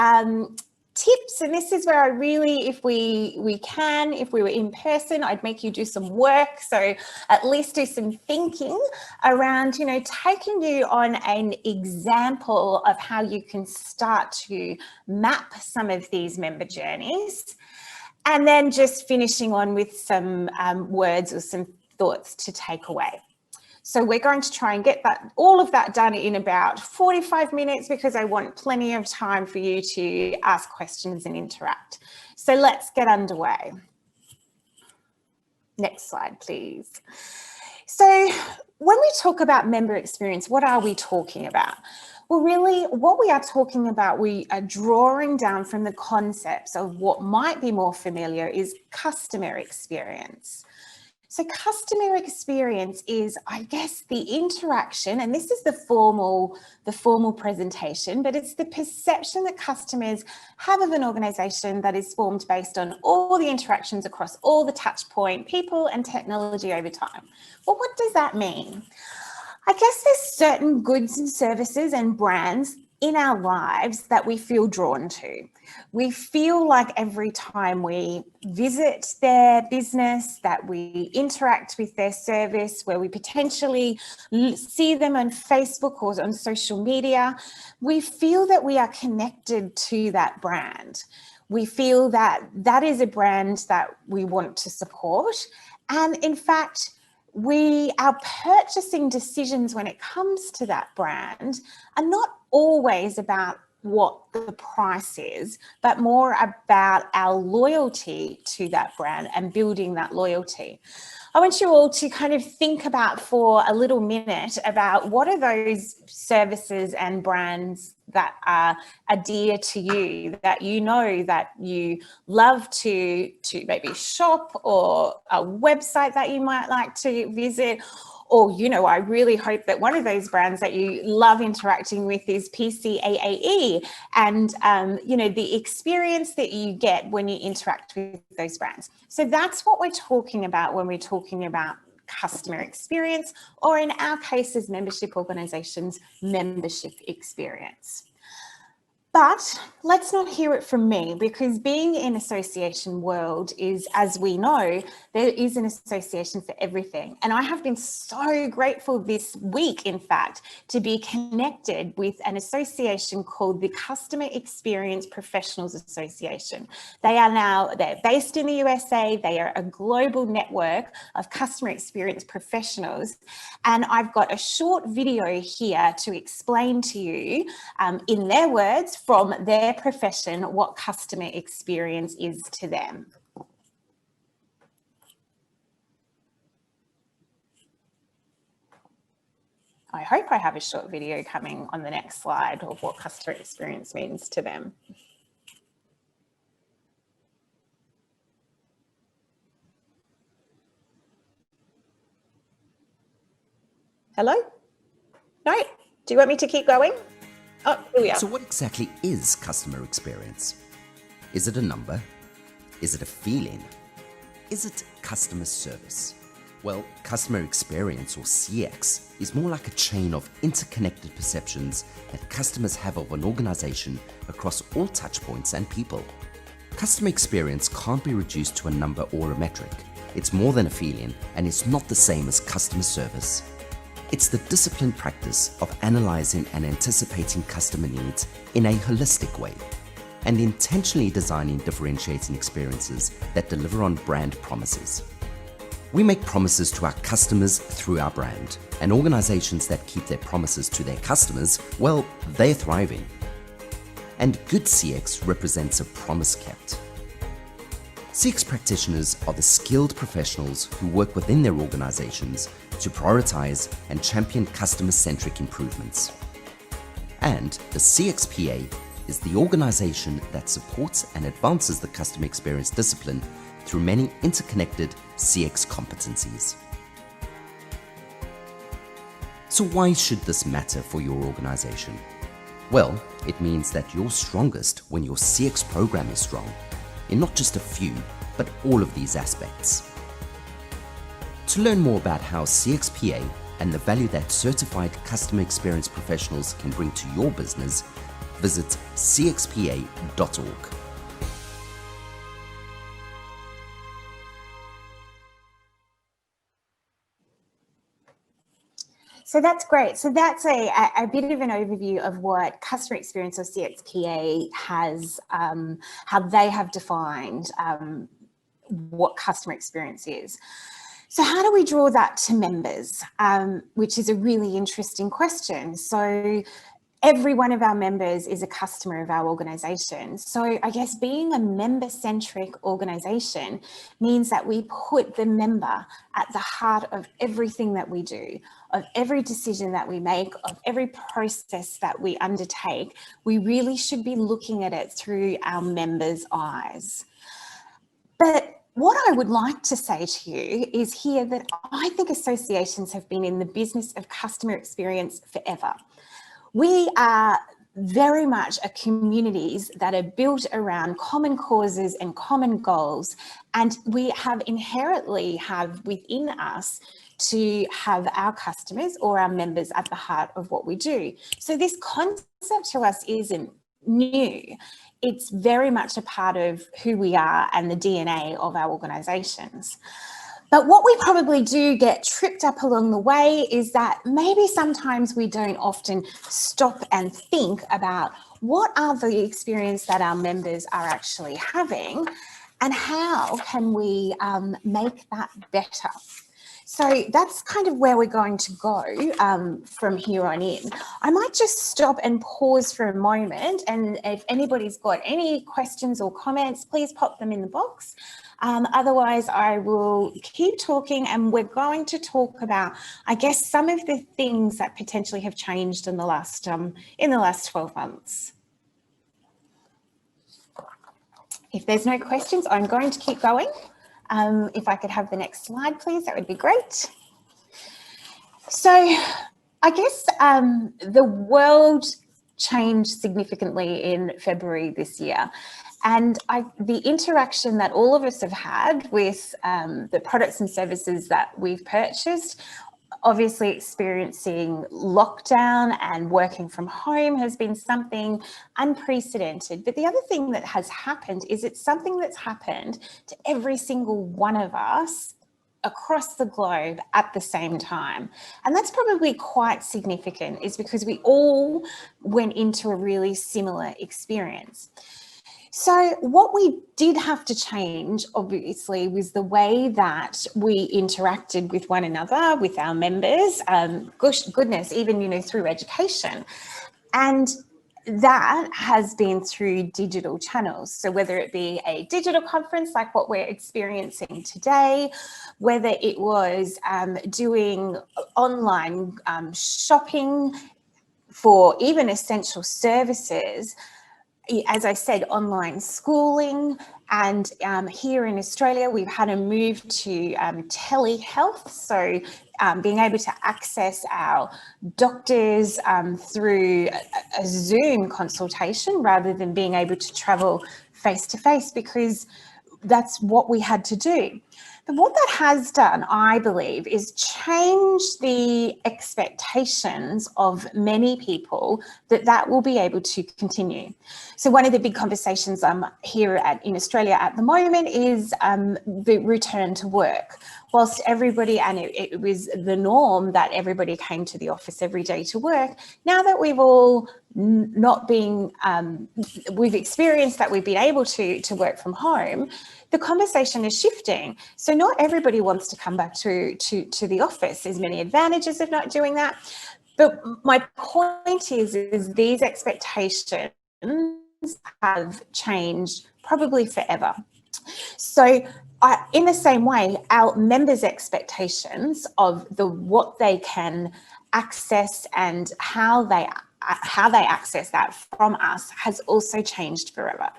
tips, and this is where I really, if we were in person, I'd make you do some work, so at least do some thinking around, taking you on an example of how you can start to map some of these member journeys, and then just finishing on with some words or some thoughts to take away. So we're going to try and get all of that done in about 45 minutes, because I want plenty of time for you to ask questions and interact. So let's get underway. Next slide, please. So when we talk about member experience, what are we talking about? Well, really, what we are talking about, we are drawing down from the concepts of what might be more familiar is customer experience. So customer experience is, I guess, the interaction, and this is the formal presentation, but it's the perception that customers have of an organisation that is formed based on all the interactions across all the touch point, people and technology over time. Well, what does that mean? I guess there's certain goods and services and brands in our lives that we feel drawn to. We feel like every time we visit their business, that we interact with their service, where we potentially see them on Facebook or on social media, we feel that we are connected to that brand. We feel that that is a brand that we want to support. And in fact, our purchasing decisions when it comes to that brand are not always about what the price is, but more about our loyalty to that brand and building that loyalty. I want you all to kind of think about for a little minute about what are those services and brands that are dear to you, that you know that you love to maybe shop, or a website that you might like to visit. Or, you know, I really hope that one of those brands that you love interacting with is PCAAE, and, you know, the experience that you get when you interact with those brands. So that's what we're talking about when we're talking about customer experience, or in our case as membership organisations, membership experience. But let's not hear it from me, because being in association world is, as we know, there is an association for everything. And I have been so grateful this week, in fact, to be connected with an association called the Customer Experience Professionals Association. They're based in the USA. They are a global network of customer experience professionals. And I've got a short video here to explain to you, in their words, from their profession, what customer experience is to them. I hope I have a short video coming on the next slide of what customer experience means to them. Hello? No? Do you want me to keep going? Oh, here we are. So what exactly is customer experience? Is it a number? Is it a feeling? Is it customer service? Well, customer experience, or CX, is more like a chain of interconnected perceptions that customers have of an organization across all touchpoints and people. Customer experience can't be reduced to a number or a metric. It's more than a feeling, and it's not the same as customer service. It's the disciplined practice of analyzing and anticipating customer needs in a holistic way, and intentionally designing differentiating experiences that deliver on brand promises. We make promises to our customers through our brand, and organizations that keep their promises to their customers, well, they're thriving. And good CX represents a promise kept. CX practitioners are the skilled professionals who work within their organizations to prioritize and champion customer-centric improvements. And the CXPA is the organization that supports and advances the customer experience discipline through many interconnected CX competencies. So why should this matter for your organization? Well, it means that you're strongest when your CX program is strong, in not just a few, but all of these aspects. To learn more about how CXPA and the value that certified customer experience professionals can bring to your business, visit cxpa.org. So that's great. So that's a bit of an overview of what customer experience, or CXPA, has, how they have defined what customer experience is. So how do we draw that to members, which is a really interesting question. So every one of our members is a customer of our organisation. So I guess being a member-centric organisation means that we put the member at the heart of everything that we do, of every decision that we make, of every process that we undertake. We really should be looking at it through our members' eyes. But what I would like to say to you is here that I think associations have been in the business of customer experience forever. We are very much a communities that are built around common causes and common goals, and we have inherently have within us to have our customers or our members at the heart of what we do. So this concept to us isn't new. It's very much a part of who we are and the DNA of our organisations. But what we probably do get tripped up along the way is that maybe sometimes we don't often stop and think about what are the experience that our members are actually having, and how can we make that better. So that's kind of where we're going to go from here on in. I might just stop and pause for a moment, and if anybody's got any questions or comments, please pop them in the box. Otherwise, I will keep talking, and we're going to talk about, I guess, some of the things that potentially have changed in the last 12 months. If there's no questions, I'm going to keep going. If I could have the next slide, please, that would be great. So I guess the world changed significantly in February this year. And the interaction that all of us have had with the products and services that we've purchased, obviously experiencing lockdown and working from home has been something unprecedented. But the other thing that has happened is it's something that's happened to every single one of us across the globe at the same time. And that's probably quite significant, is because we all went into a really similar experience. So what we did have to change, obviously, was the way that we interacted with one another, with our members, goodness, even, you know, through education. And that has been through digital channels. So whether it be a digital conference like what we're experiencing today, whether it was doing online shopping for even essential services, as I said, online schooling, and here in Australia, we've had a move to telehealth. So being able to access our doctors through a Zoom consultation rather than being able to travel face to face, because that's what we had to do. But what that has done, I believe, is change the expectations of many people that will be able to continue. So one of the big conversations here in Australia at the moment is the return to work. Whilst everybody, and it was the norm that everybody came to the office every day to work, now that we've all not been, we've experienced that we've been able to work from home, the conversation is shifting. So not everybody wants to come back to the office. There's many advantages of not doing that. But my point is these expectations have changed probably forever. So in the same way, our members' expectations of what they can access and how they access that from us has also changed forever.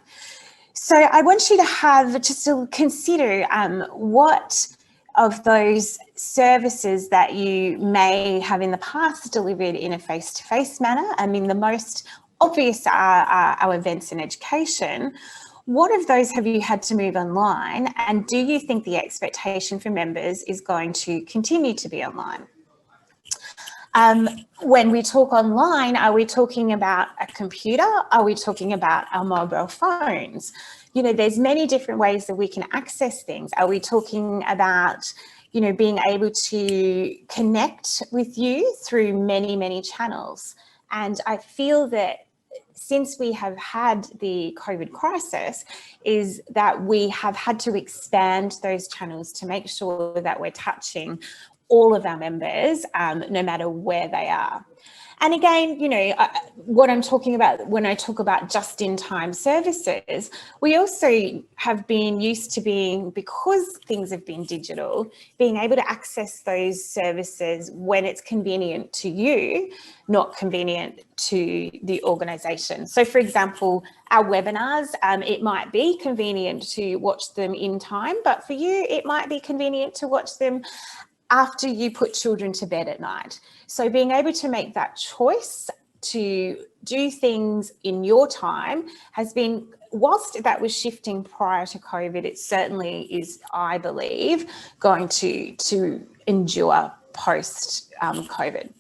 So I want you to have just to consider what of those services that you may have in the past delivered in a face-to-face manner. I mean, the most obvious are our events and education. What of those have you had to move online? And do you think the expectation for members is going to continue to be online? When we talk online, are we talking about a computer? Are we talking about our mobile phones? You know, there's many different ways that we can access things. Are we talking about, you know, being able to connect with you through many, many channels? And I feel that since we have had the COVID crisis, is that we have had to expand those channels to make sure that we're touching all of our members, no matter where they are. And again, you know, what I'm talking about when I talk about just-in-time services, we also have been used to being, because things have been digital, being able to access those services when it's convenient to you, not convenient to the organisation. So for example, our webinars, it might be convenient to watch them in time, but for you, it might be convenient to watch them after you put children to bed at night. So being able to make that choice to do things in your time has been, whilst that was shifting prior to COVID, it certainly is, I believe, going to endure post-COVID.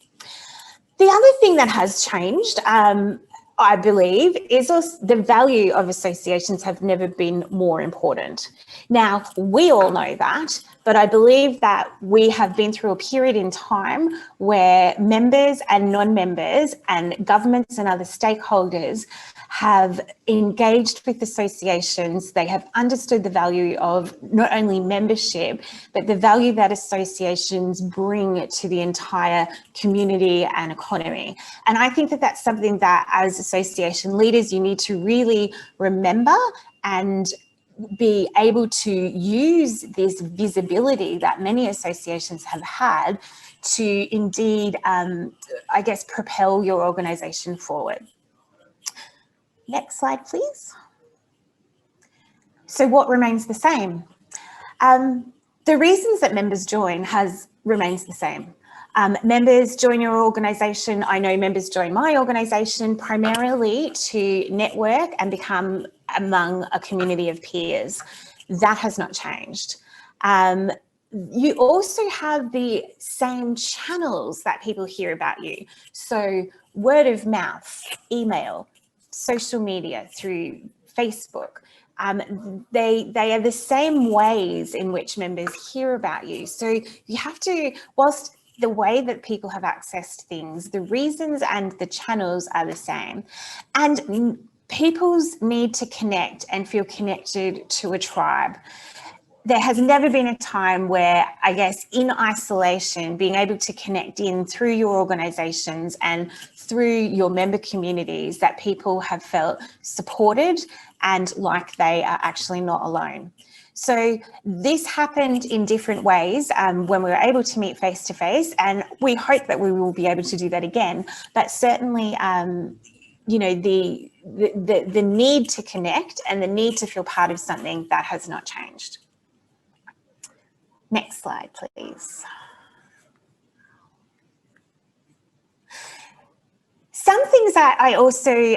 The other thing that has changed, I believe, is also the value of associations have never been more important. Now, we all know that, but I believe that we have been through a period in time where members and non-members and governments and other stakeholders have engaged with associations. They have understood the value of not only membership, but the value that associations bring to the entire community and economy. And I think that that's something that as association leaders, you need to really remember and be able to use this visibility that many associations have had to indeed, I guess, propel your organisation forward. Next slide, please. So what remains the same? The reasons that members join remains the same. Members join your organisation. I know members join my organisation primarily to network and become among a community of peers. That has not changed. You also have the same channels that people hear about you. So word of mouth, email, social media, through Facebook. They are the same ways in which members hear about you. So you have to, whilst the way that people have accessed things, the reasons and the channels are the same. And people's need to connect and feel connected to a tribe. There has never been a time where, I guess, in isolation, being able to connect in through your organisations and through your member communities, that people have felt supported and like they are actually not alone. So this happened in different ways when we were able to meet face to face, and we hope that we will be able to do that again. But certainly, you know, the need to connect and the need to feel part of something, that has not changed. Next slide, please. Some things that I also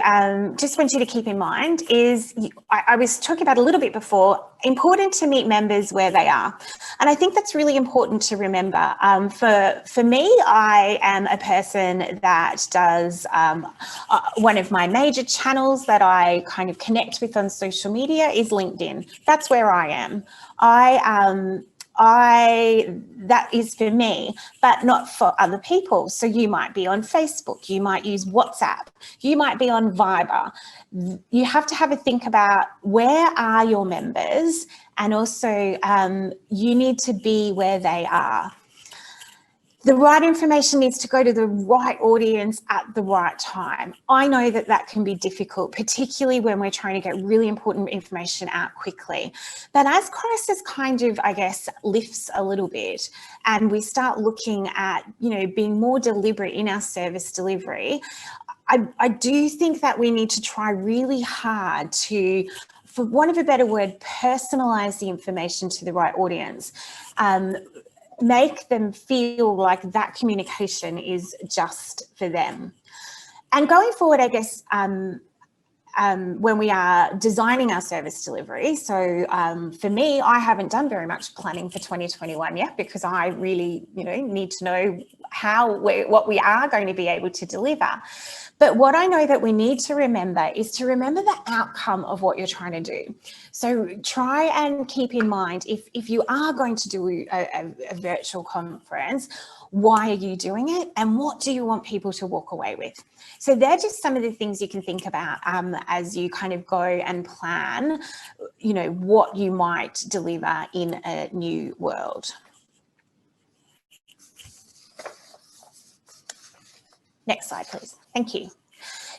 just want you to keep in mind is, I was talking about a little bit before, important to meet members where they are. And I think that's really important to remember. For me, I am a person that does, one of my major channels that I kind of connect with on social media is LinkedIn. That's where I am. That is for me, but not for other people. So you might be on Facebook, you might use WhatsApp, you might be on Viber. You have to have a think about where are your members, and also you need to be where they are. The right information needs to go to the right audience at the right time. I know that that can be difficult, particularly when we're trying to get really important information out quickly. But as crisis kind of, I guess, lifts a little bit and we start looking at, you know, being more deliberate in our service delivery, I do think that we need to try really hard to, for want of a better word, personalize the information to the right audience. Make them feel like that communication is just for them. And going forward, I guess, when we are designing our service delivery, so for me, I haven't done very much planning for 2021 yet, because I really, you know, need to know what we are going to be able to deliver. But what I know that we need to remember is to remember the outcome of what you're trying to do. So try and keep in mind, if you are going to do a virtual conference, why are you doing it and what do you want people to walk away with? So they're just some of the things you can think about as you kind of go and plan, you know, what you might deliver in a new world. Next slide, please. Thank you.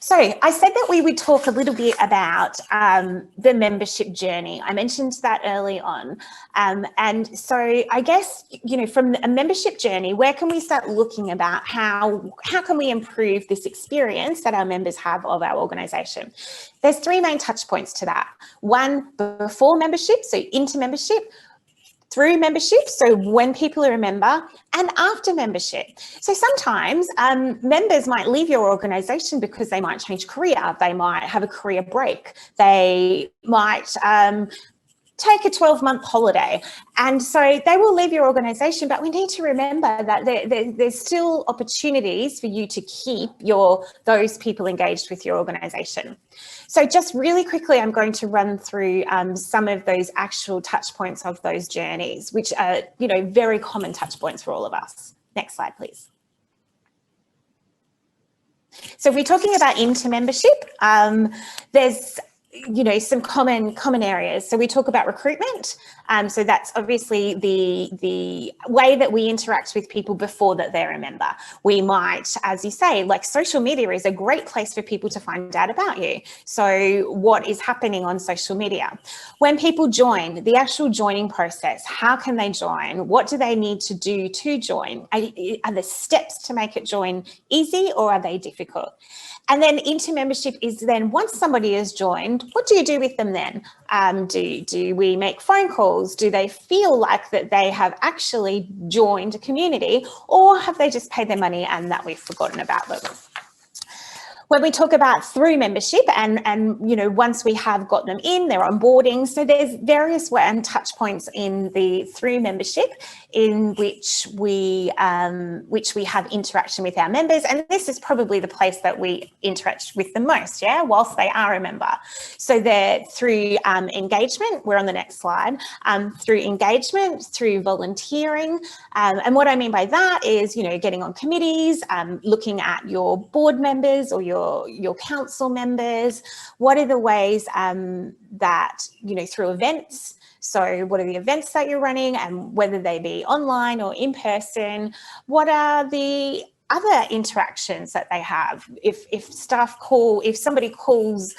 So I said that we would talk a little bit about the membership journey. I mentioned that early on. And so I guess, you know, from a membership journey, where can we start looking about how can we improve this experience that our members have of our organisation? There's three main touch points to that. One, before membership, so into membership, through membership, so when people are a member, and after membership. So sometimes members might leave your organisation because they might change career, they might have a career break, they might take a 12-month holiday. And so they will leave your organisation, but we need to remember that there's still opportunities for you to keep those people engaged with your organisation. So just really quickly, I'm going to run through some of those actual touch points of those journeys, which are, you know, very common touch points for all of us. Next slide, please. So if we're talking about into membership, there's some common areas. So we talk about recruitment. So that's obviously the way that we interact with people before that they're a member. We might, as you say, like social media is a great place for people to find out about you. So what is happening on social media? When people join, the actual joining process, how can they join? What do they need to do to join? Are the steps to make it join easy or are they difficult? And then into membership is then once somebody has joined, what do you do with them then? Do we make phone calls? Do they feel like that they have actually joined a community, or have they just paid their money and that we've forgotten about them? When we talk about through membership and once we have got them in, they're onboarding. So there's various touch points in the through membership in which we have interaction with our members, and this is probably the place that we interact with the most, whilst they are a member. So they're through engagement. We're on the next slide. Through engagement, through volunteering, and what I mean by that is getting on committees, looking at your board members or your council members. What are the ways that through events? So what are the events that you're running, and whether they be online or in person? What are the other interactions that they have? If somebody calls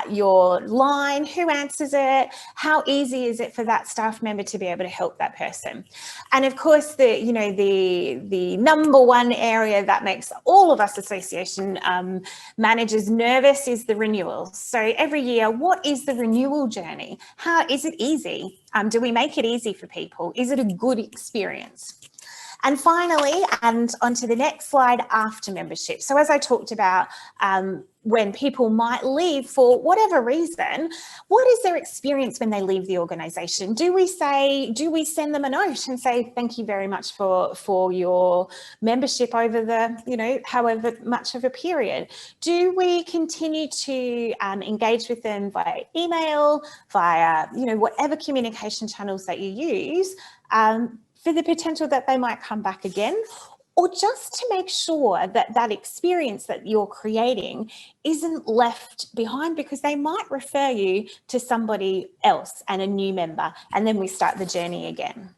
your line, who answers it? How easy is it for that staff member to be able to help that person? And of course, the number one area that makes all of us association managers nervous is the renewals. So every year, what is the renewal journey? How is it easy? Do we make it easy for people? Is it a good experience? And finally, and onto the next slide, after membership. So as I talked about, when people might leave for whatever reason, what is their experience when they leave the organisation? Do we send them a note and say, thank you very much for your membership over the, however much of a period? Do we continue to engage with them via email, via, whatever communication channels that you use, for the potential that they might come back again, or just to make sure that that experience that you're creating isn't left behind, because they might refer you to somebody else and a new member, and then we start the journey again.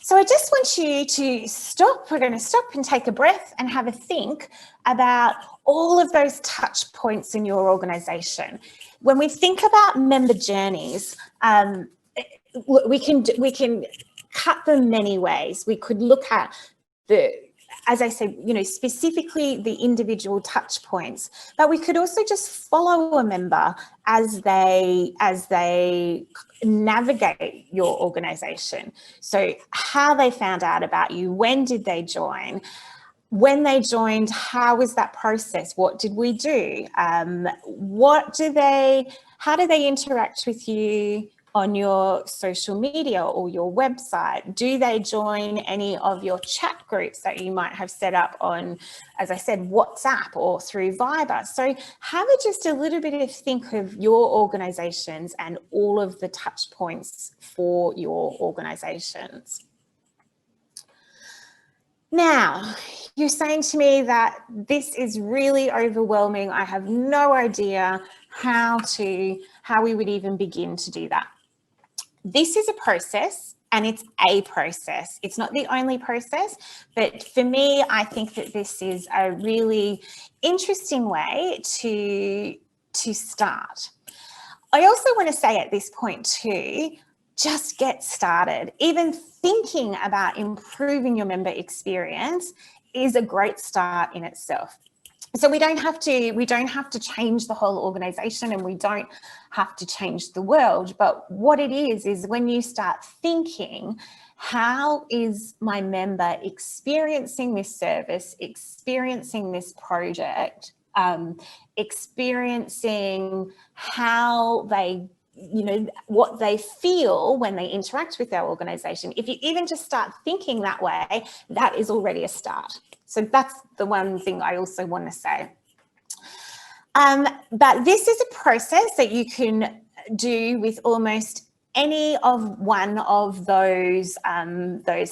So I just want you to stop. We're going to stop and take a breath and have a think about all of those touch points in your organisation. When we think about member journeys, we can cut them many ways. We could look at as I said, specifically the individual touch points, but we could also just follow a member as they navigate your organisation. So how they found out about you, when did they join? When they joined, how was that process? What did we do? How do they interact with you on your social media or your website? Do they join any of your chat groups that you might have set up on, as I said, WhatsApp or through Viber? So have just a little bit of think of your organisations and all of the touch points for your organisations. Now, you're saying to me that this is really overwhelming. I have no idea how we would even begin to do that. This is a process, and it's a process. It's not the only process, but for me, I think that this is a really interesting way to start. I also want to say at this point too, just get started. Even thinking about improving your member experience is a great start in itself. So we don't have to change the whole organization, and we don't have to change the world. But what it is when you start thinking, how is my member experiencing this service, experiencing this project, experiencing how they, what they feel when they interact with our organization. If you even just start thinking that way, that is already a start. So that's the one thing I also want to say. But this is a process that you can do with almost any of one of those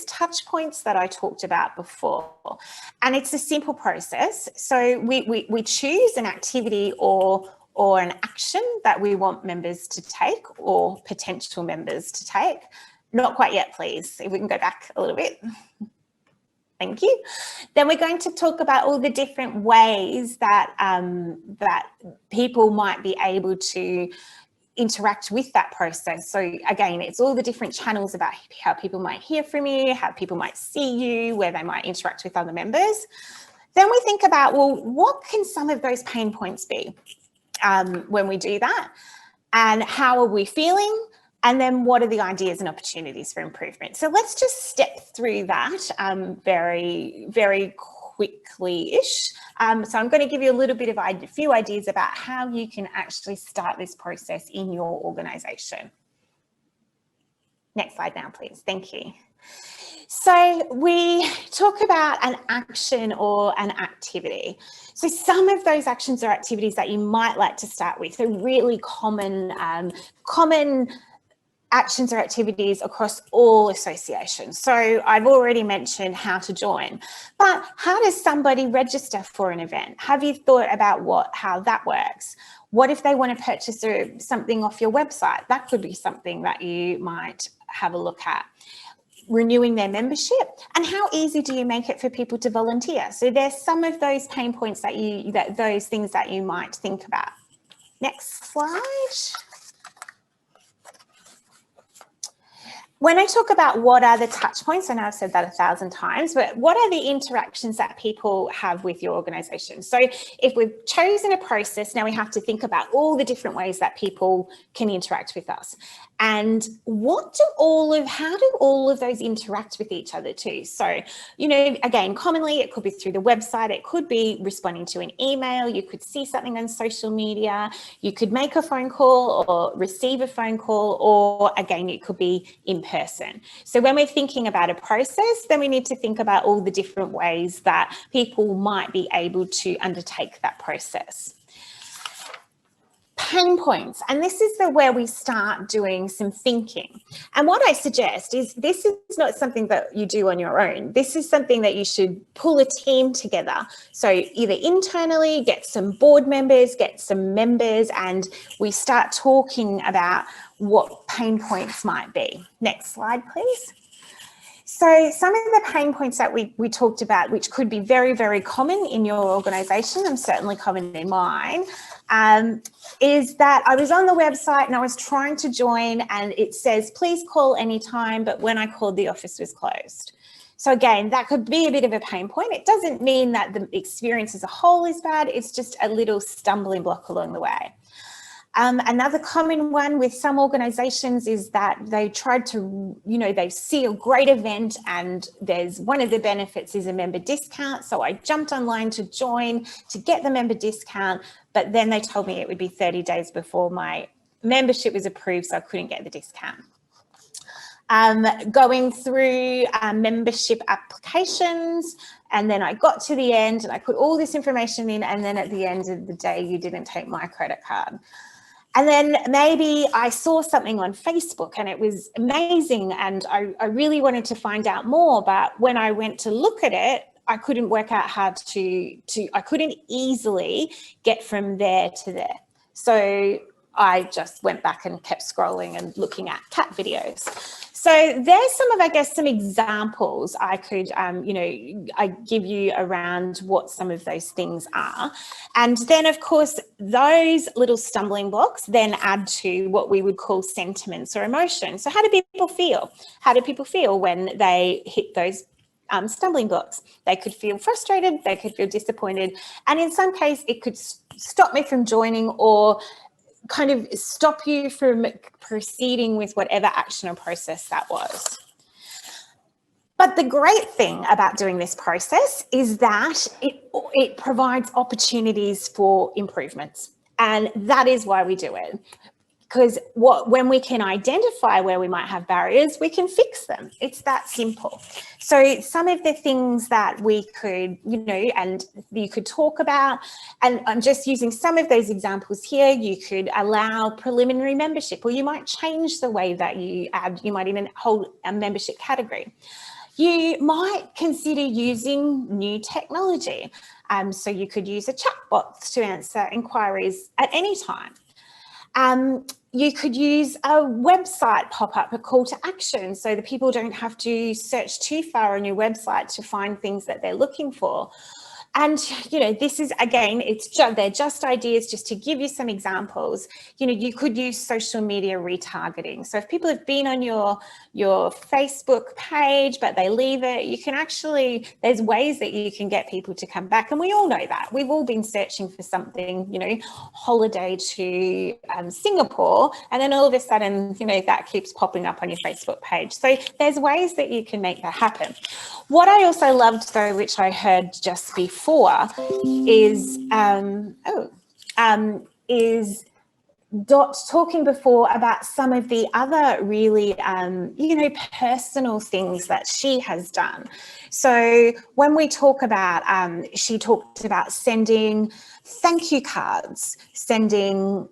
touch points that I talked about before. And it's a simple process. So we choose an activity or an action that we want members to take or potential members to take. Not quite yet, please. If we can go back a little bit. Thank you. Then we're going to talk about all the different ways that that people might be able to interact with that process. So again, it's all the different channels about how people might hear from you, how people might see you, where they might interact with other members. Then we think about, well, what can some of those pain points be when we do that? And how are we feeling? And then what are the ideas and opportunities for improvement? So let's just step through that very, very quickly-ish. So I'm going to give you a little bit of a few ideas about how you can actually start this process in your organisation. Next slide now, please. Thank you. So we talk about an action or an activity. So some of those actions or activities that you might like to start with are really common actions or activities across all associations. So I've already mentioned how to join, but how does somebody register for an event? Have you thought about how that works? What if they want to purchase something off your website? That could be something that you might have a look at. Renewing their membership, and how easy do you make it for people to volunteer? So there's some of those pain points those things that you might think about. Next slide. When I talk about what are the touch points, I know I've said that 1,000 times, but what are the interactions that people have with your organisation? So if we've chosen a process, now we have to think about all the different ways that people can interact with us. And how do all of those interact with each other too? So, you know, again, commonly it could be through the website, it could be responding to an email, you could see something on social media, you could make a phone call or receive a phone call, or again, it could be in person. So when we're thinking about a process, then we need to think about all the different ways that people might be able to undertake that process. Pain points, and this is where we start doing some thinking. And what I suggest is this is not something that you do on your own. This is something that you should pull a team together. So either internally, get some board members, get some members, and we start talking about what pain points might be. Next slide, please. So some of the pain points that we talked about, which could be very, very common in your organisation, and certainly common in mine, is that I was on the website and I was trying to join and it says, please call anytime, but when I called, the office was closed. So again, that could be a bit of a pain point. It doesn't mean that the experience as a whole is bad. It's just a little stumbling block along the way. Another common one with some organisations is that they tried to, you know, they see a great event and there's one of the benefits is a member discount. So I jumped online to join to get the member discount, but then they told me it would be 30 days before my membership was approved, so I couldn't get the discount. Going through membership applications, and then I got to the end and I put all this information in, and then at the end of the day, you didn't take my credit card. And then maybe I saw something on Facebook and it was amazing and I really wanted to find out more, but when I went to look at it, I couldn't work out how I couldn't easily get from there to there. So I just went back and kept scrolling and looking at cat videos. So there's some of, I guess, some examples I could, I give you around what some of those things are. And then, of course, those little stumbling blocks then add to what we would call sentiments or emotions. So how do people feel? How do people feel when they hit those stumbling blocks? They could feel frustrated, they could feel disappointed. And in some case, it could stop me from joining or kind of stop you from proceeding with whatever action or process that was. But the great thing about doing this process is that it provides opportunities for improvements. And that is why we do it. because when we can identify where we might have barriers, we can fix them. It's that simple. So some of the things that we could, and you could talk about, and I'm just using some of those examples here. You could allow preliminary membership, or you might change the way that you add, you might even hold a membership category. You might consider using new technology. So you could use a chatbot to answer inquiries at any time. You could use a website pop-up, a call to action, so that people don't have to search too far on your website to find things that they're looking for. And, this is, again, they're just ideas just to give you some examples. You could use social media retargeting. So if people have been on your Facebook page, but they leave it, you can actually, there's ways that you can get people to come back. And we all know that. We've all been searching for something, holiday to Singapore, and then all of a sudden, that keeps popping up on your Facebook page. So there's ways that you can make that happen. What I also loved, though, which I heard just before, is Dot talking before about some of the other really, personal things that she has done. So when we talk about, she talked about sending thank you cards, sending,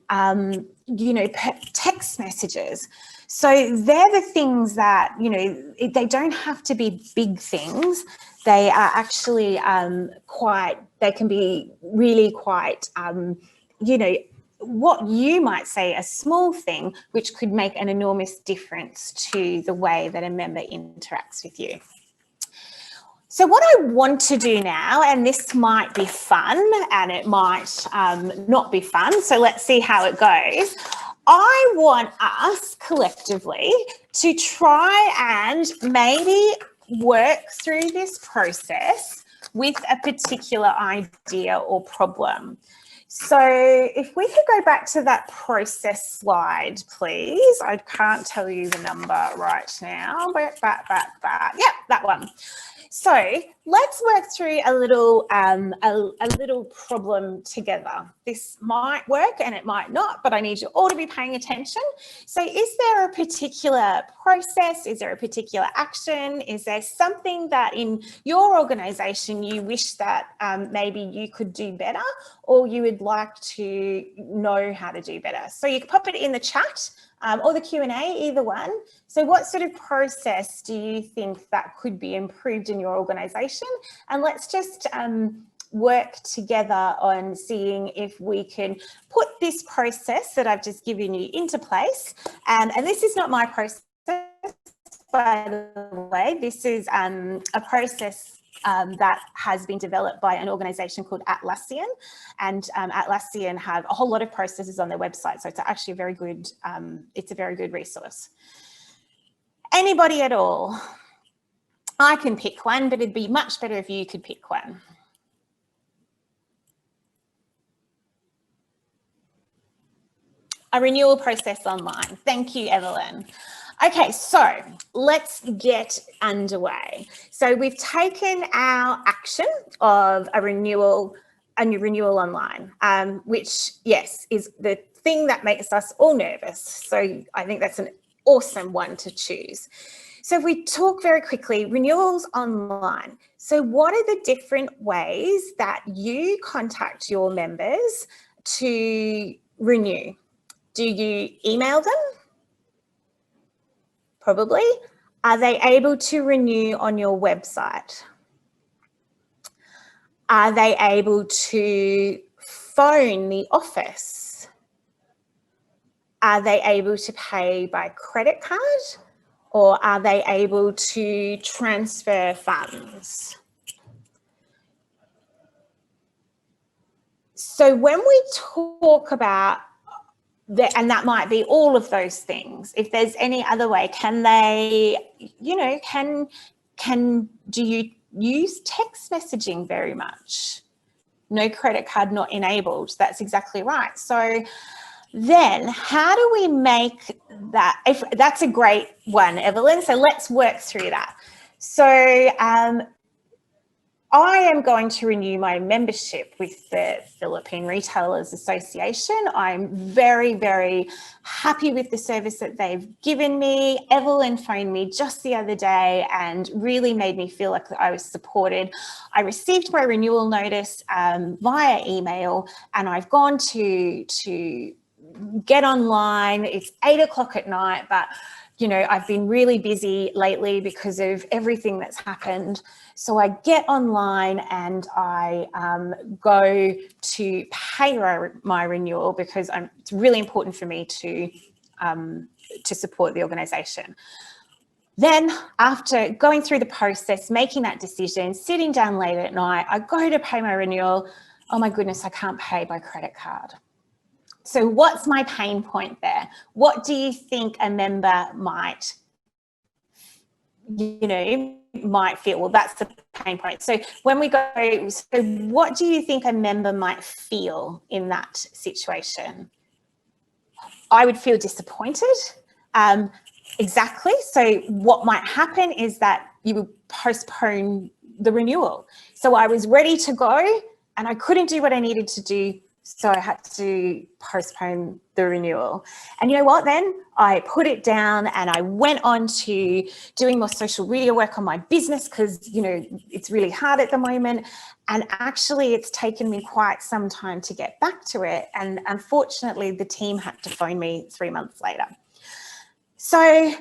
text messages. So they're the things that, they don't have to be big things. They are actually they can be really quite, what you might say a small thing, which could make an enormous difference to the way that a member interacts with you. So what I want to do now, and this might be fun and it might not be fun, so let's see how it goes. I want us collectively to try and maybe work through this process with a particular idea or problem. So if we could go back to that process slide, please. I can't tell you the number right now, but yeah, that one. So let's work through a little problem together. This might work and it might not, but I need you all to be paying attention. So is there a particular process? Is there a particular action? Is there something that in your organisation you wish that maybe you could do better, or you would like to know how to do better? So you can pop it in the chat or the Q&A, either one. So what sort of process do you think that could be improved in your organisation? And let's just work together on seeing if we can put this process that I've just given you into place. And this is not my process, by the way. This is a process that has been developed by an organisation called Australasian, and Australasian have a whole lot of processes on their website, so it's actually a very good resource. Anybody at all? I can pick one, but it'd be much better if you could pick one. A renewal process online. Thank you, Evelyn. Okay, so let's get underway. So we've taken our action of a renewal online, which, yes, is the thing that makes us all nervous. So I think that's an awesome one to choose. So if we talk very quickly, renewals online. So what are the different ways that you contact your members to renew? Do you email them? Probably. Are they able to renew on your website? Are they able to phone the office? Are they able to pay by credit card? Or are they able to transfer funds? So when we talk about that, and that might be all of those things, if there's any other way, can they, do you use text messaging very much? No credit card not enabled. That's exactly right. So then how do we make that, if that's a great one, Evelyn, so let's work through that. So I am going to renew my membership with the Philippine Retailers Association. I'm very, very happy with the service that they've given me. Evelyn phoned me just the other day and really made me feel like I was supported. I received my renewal notice via email, and I've gone to get online. It's 8 o'clock at night, but you know, I've been really busy lately because of everything that's happened. So I get online and I go to pay my renewal because it's really important for me to support the organisation. Then after going through the process, making that decision, sitting down late at night, I go to pay my renewal. Oh my goodness, I can't pay by credit card. So what's my pain point there? What do you think a member might, might feel? Well, that's the pain point. So when we go, so what do you think a member might feel in that situation? I would feel disappointed. Exactly. So what might happen is that you would postpone the renewal. So I was ready to go and I couldn't do what I needed to do. So I had to postpone the renewal. And you know what, then I put it down and I went on to doing more social media work on my business because, it's really hard at the moment. And actually it's taken me quite some time to get back to it. And unfortunately, the team had to phone me 3 months later. So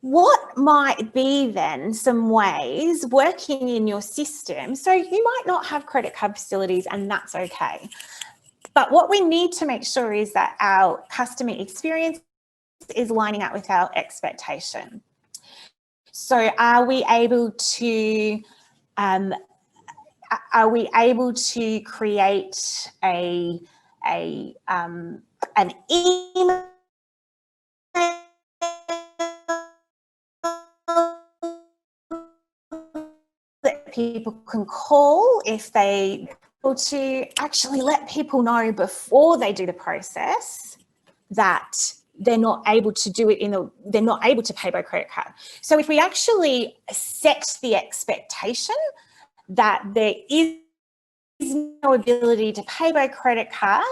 what might be then some ways working in your system? So you might not have credit card facilities, and that's okay. But what we need to make sure is that our customer experience is lining up with our expectation. So are we able to create an email that people can call if they to actually let people know before they do the process that they're not able to do it they're not able to pay by credit card. So if we actually set the expectation that there is no ability to pay by credit card,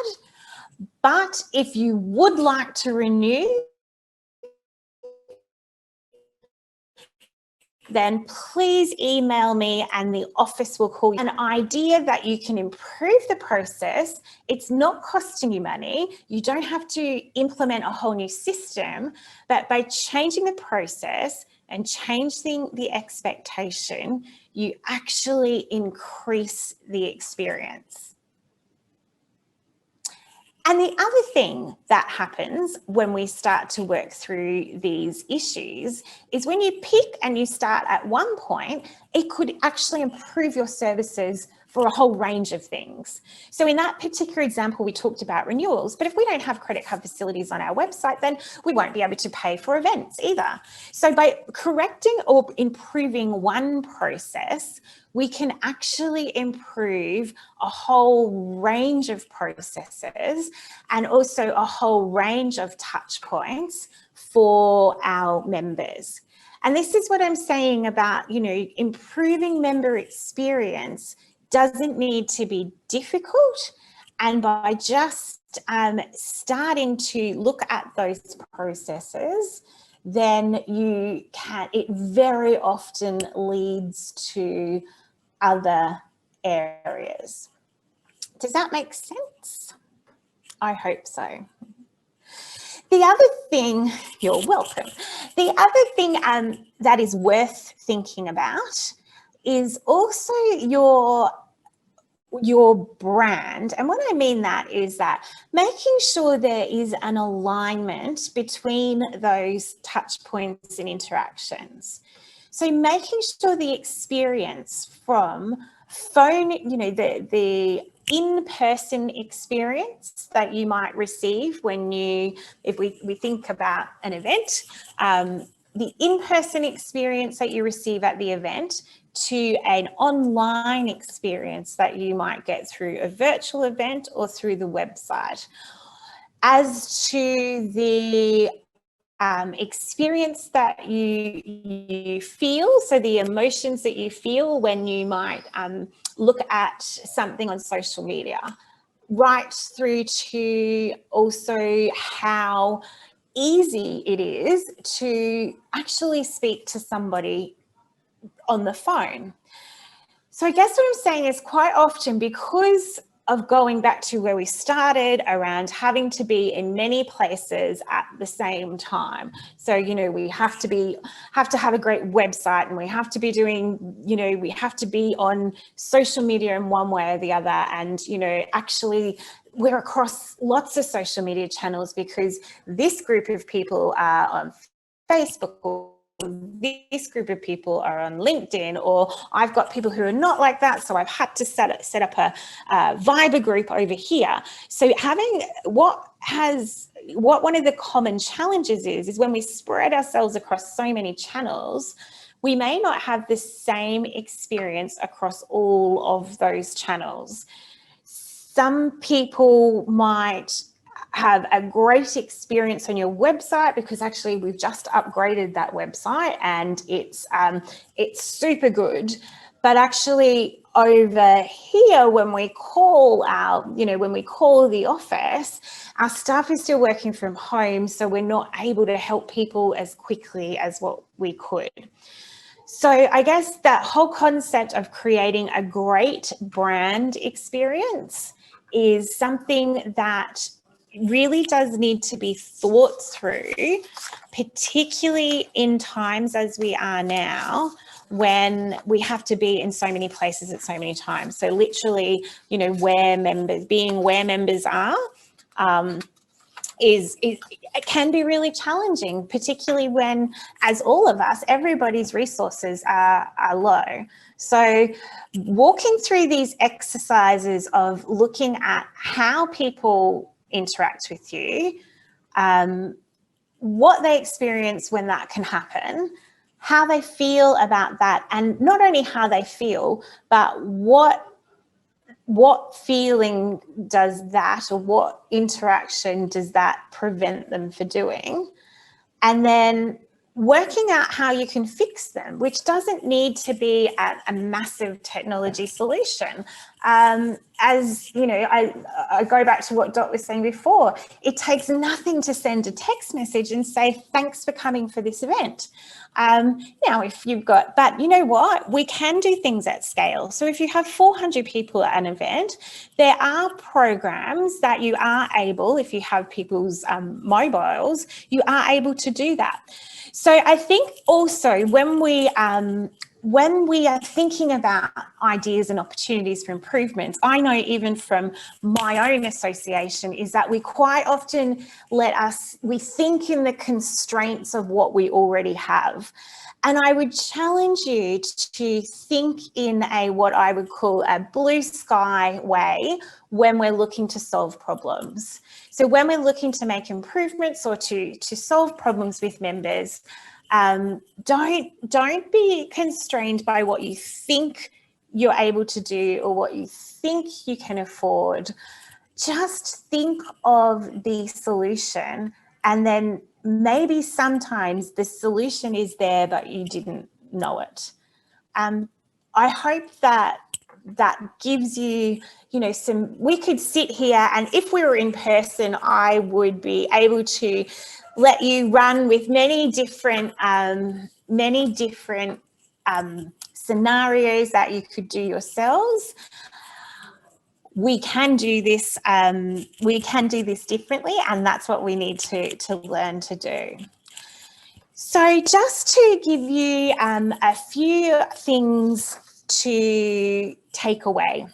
but if you would like to renew, then please email me and the office will call you. An idea that you can improve the process, it's not costing you money. You don't have to implement a whole new system, but by changing the process and changing the expectation, you actually increase the experience. And the other thing that happens when we start to work through these issues is when you pick and you start at one point, it could actually improve your services for a whole range of things. So in that particular example, we talked about renewals, but if we don't have credit card facilities on our website, then we won't be able to pay for events either. So by correcting or improving one process, we can actually improve a whole range of processes and also a whole range of touch points for our members. And this is what I'm saying about, improving member experience doesn't need to be difficult. And by just starting to look at those processes, then it very often leads to other areas. Does that make sense? I hope so. The other thing, you're welcome. The other thing that is worth thinking about is also your brand. And what I mean that is that making sure there is an alignment between those touch points and interactions. So making sure the experience from phone, the in-person experience that you might receive if we think about an event, the in-person experience that you receive at the event to an online experience that you might get through a virtual event or through the website. As to the experience that you feel, so the emotions that you feel when you might look at something on social media, right through to also how easy it is to actually speak to somebody on the phone. So I guess what I'm saying is, quite often, because of going back to where we started around having to be in many places at the same time. So, you know, we have to have a great website, and we have to be doing, you know, we have to be on social media in one way or the other. And, you know, actually we're across lots of social media channels because this group of people are on Facebook, or this group of people are on LinkedIn, or I've got people who are not like that, so I've had to set up a Viber group over here. So having what one of the common challenges is when we spread ourselves across so many channels, we may not have the same experience across all of those channels. Some people might have a great experience on your website because actually we've just upgraded that website and it's super good. But actually over here, when we call the office, our staff is still working from home, so we're not able to help people as quickly as what we could. So I guess that whole concept of creating a great brand experience is something that really does need to be thought through, particularly in times as we are now, when we have to be in so many places at so many times. So literally, you know, where members are, it can be really challenging, particularly when, as all of us, everybody's resources are low. So walking through these exercises of looking at how people interact with you, what they experience when that can happen, how they feel about that, and not only how they feel, but what feeling does that, or what interaction does that prevent them from doing, and then working out how you can fix them, which doesn't need to be a massive technology solution. As you know, I go back to what Dot was saying before. It takes nothing to send a text message and say, thanks for coming for this event. Now, if you've got, but you know what, we can do things at scale. So if you have 400 people at an event, there are programs that you are able, if you have people's mobiles, you are able to do that. So I think also when we are thinking about ideas and opportunities for improvements, I know even from my own association is that we quite often we think in the constraints of what we already have. And I would challenge you to think in what I would call a blue sky way when we're looking to solve problems. So when we're looking to make improvements or to solve problems with members, don't be constrained by what you think you're able to do or what you think you can afford. Just think of the solution, and then maybe sometimes the solution is there, but you didn't know it. I hope that gives you, we could sit here, and if we were in person, I would be able to let you run with many different scenarios that you could do yourselves. We can do this. We can do this differently, and that's what we need to learn to do. So, just to give you a few things to take away.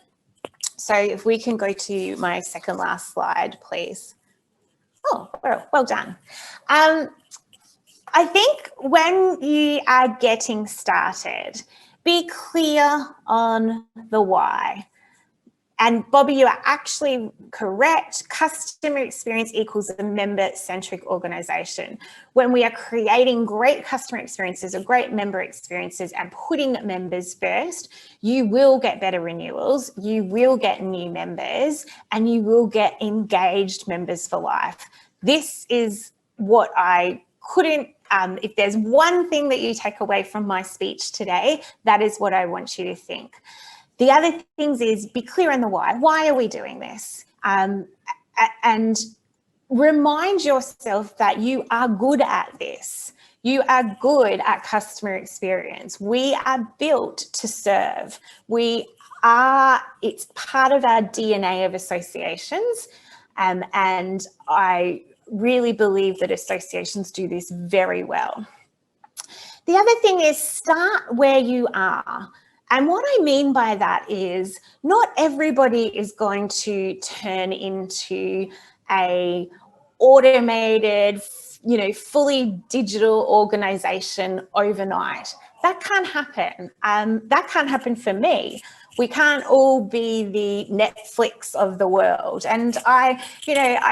So, if we can go to my second last slide, please. Oh, well done. I think when you are getting started, be clear on the why. And Bobby, you are actually correct. Customer experience equals a member-centric organisation. When we are creating great customer experiences or great member experiences and putting members first, you will get better renewals, you will get new members, and you will get engaged members for life. This is what I couldn't, if there's one thing that you take away from my speech today, that is what I want you to think. The other things is be clear on the why. Why are we doing this? And remind yourself that you are good at this. You are good at customer experience. We are built to serve. It's part of our DNA of associations. And I really believe that associations do this very well. The other thing is start where you are. And what I mean by that is not everybody is going to turn into a automated, fully digital organization overnight. That can't happen. That can't happen for me. We can't all be the Netflix of the world. And I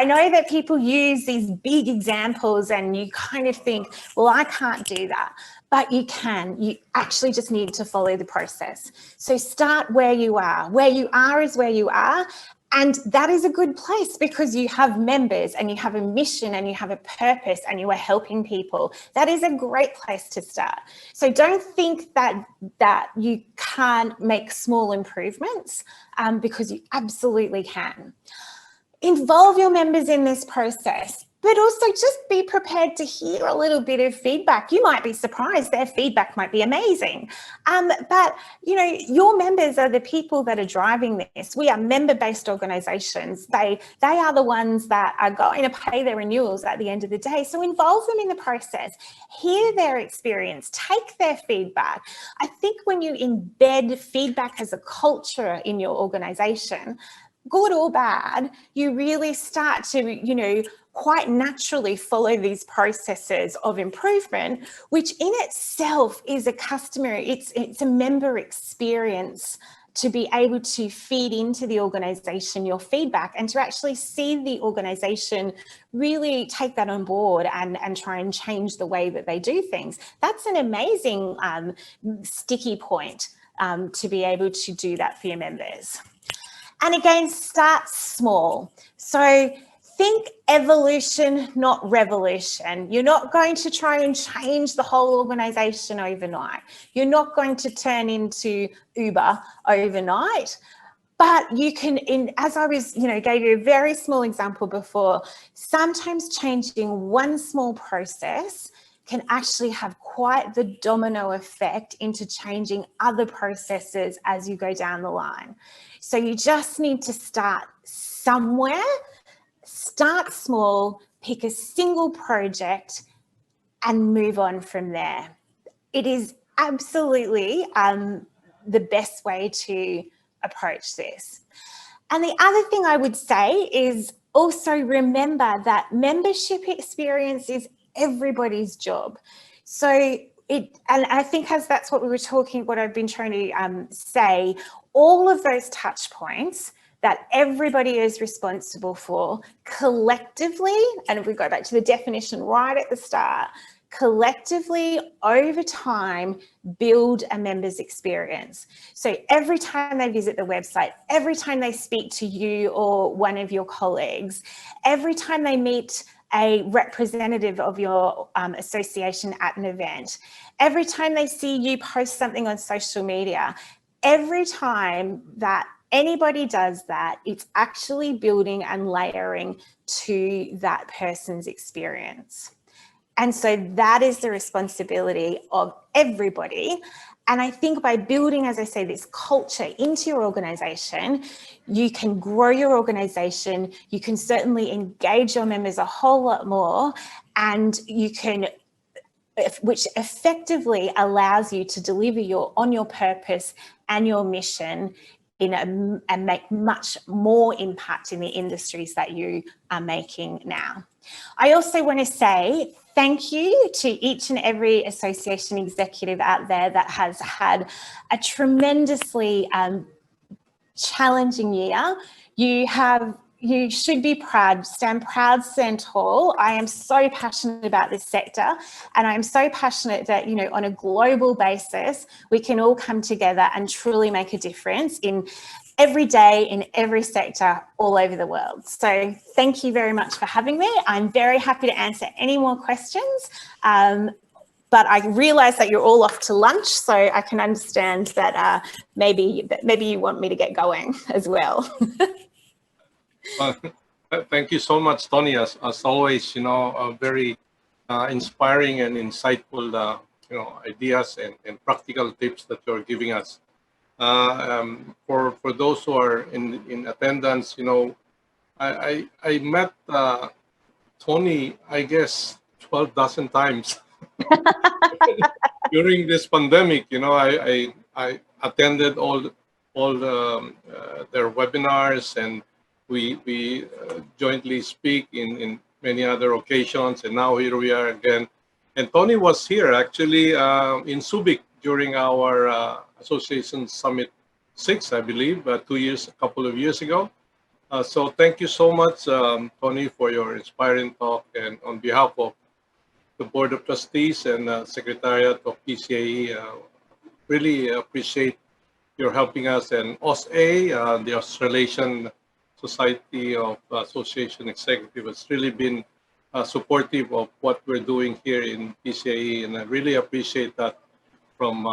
know that people use these big examples and you kind of think, well, I can't do that. But you can. You actually just need to follow the process. So start where you are. Where you are is where you are. And that is a good place because you have members and you have a mission and you have a purpose and you are helping people. That is a great place to start. So don't think that you can't make small improvements because you absolutely can. Involve your members in this process. But also just be prepared to hear a little bit of feedback. You might be surprised, their feedback might be amazing. But your members are the people that are driving this. We are member-based organisations. They are the ones that are going to pay their renewals at the end of the day. So involve them in the process, hear their experience, take their feedback. I think when you embed feedback as a culture in your organisation, good or bad, you really start to, quite naturally follow these processes of improvement, which in itself is it's a member experience to be able to feed into the organisation your feedback and to actually see the organisation really take that on board and try and change the way that they do things. That's an amazing sticky point to be able to do that for your members. And again, start small. So think evolution, not revolution. You're not going to try and change the whole organisation overnight. You're not going to turn into Uber overnight. But you can, as I was, gave you a very small example before, sometimes changing one small process can actually have quite the domino effect into changing other processes as you go down the line. So you just need to start somewhere, start small, pick a single project and move on from there. It is absolutely the best way to approach this. And the other thing I would say is also remember that membership experience is everybody's job. So and I think that's what I've been trying to say, all of those touch points that everybody is responsible for collectively, and if we go back to the definition right at the start, collectively over time build a member's experience. So every time they visit the website, every time they speak to you or one of your colleagues, every time they meet a representative of your association at an event, every time they see you post something on social media, every time that anybody does that, it's actually building and layering to that person's experience. And so that is the responsibility of everybody. And I think by building, as I say, this culture into your organisation, you can grow your organisation, you can certainly engage your members a whole lot more, and you can, which effectively allows you to deliver on your purpose and your mission and make much more impact in the industries that you are making now. I also want to say thank you to each and every association executive out there that has had a tremendously challenging year. You should be proud, stand proud, stand tall. I am so passionate about this sector, and I'm so passionate that, on a global basis, we can all come together and truly make a difference in every day, in every sector, all over the world. So thank you very much for having me. I'm very happy to answer any more questions. but I realize that you're all off to lunch, so I can understand that maybe you want me to get going as well. Thank you so much, Toni. As always, very inspiring and insightful, ideas and practical tips that you're giving us. For those who are in attendance, I met Toni, I guess, 12 dozen times during this pandemic. I attended all their webinars, and we jointly speak in many other occasions, and now here we are again. And Toni was here actually in Subic during our Association Summit 6, I believe, a couple of years ago. So thank you so much, Toni, for your inspiring talk. And on behalf of the Board of Trustees and Secretariat of PCAE, really appreciate your helping us. And AuSAE, the Australasian Society of Association Executive, has really been supportive of what we're doing here in PCAE, and I really appreciate that from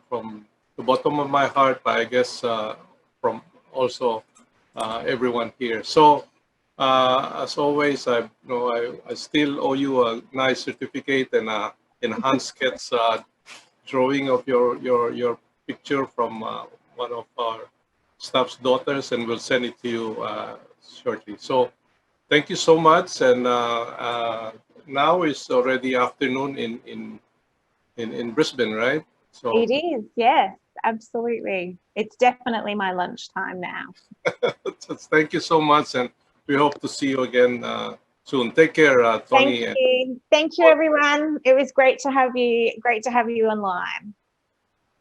from the bottom of my heart, but I guess from also everyone here. So as always, I still owe you a nice certificate and a enhanced sketch drawing of your picture from one of our staff's daughters, and we'll send it to you shortly. So thank you so much. And now it's already afternoon in Brisbane, right? So It is, yes, absolutely. It's definitely my lunchtime now. thank you so much, and we hope to see you again soon. Take care, Toni. Thank you. Thank you, everyone. It was great to have you. Great to have you online.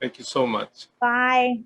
Thank you so much. Bye.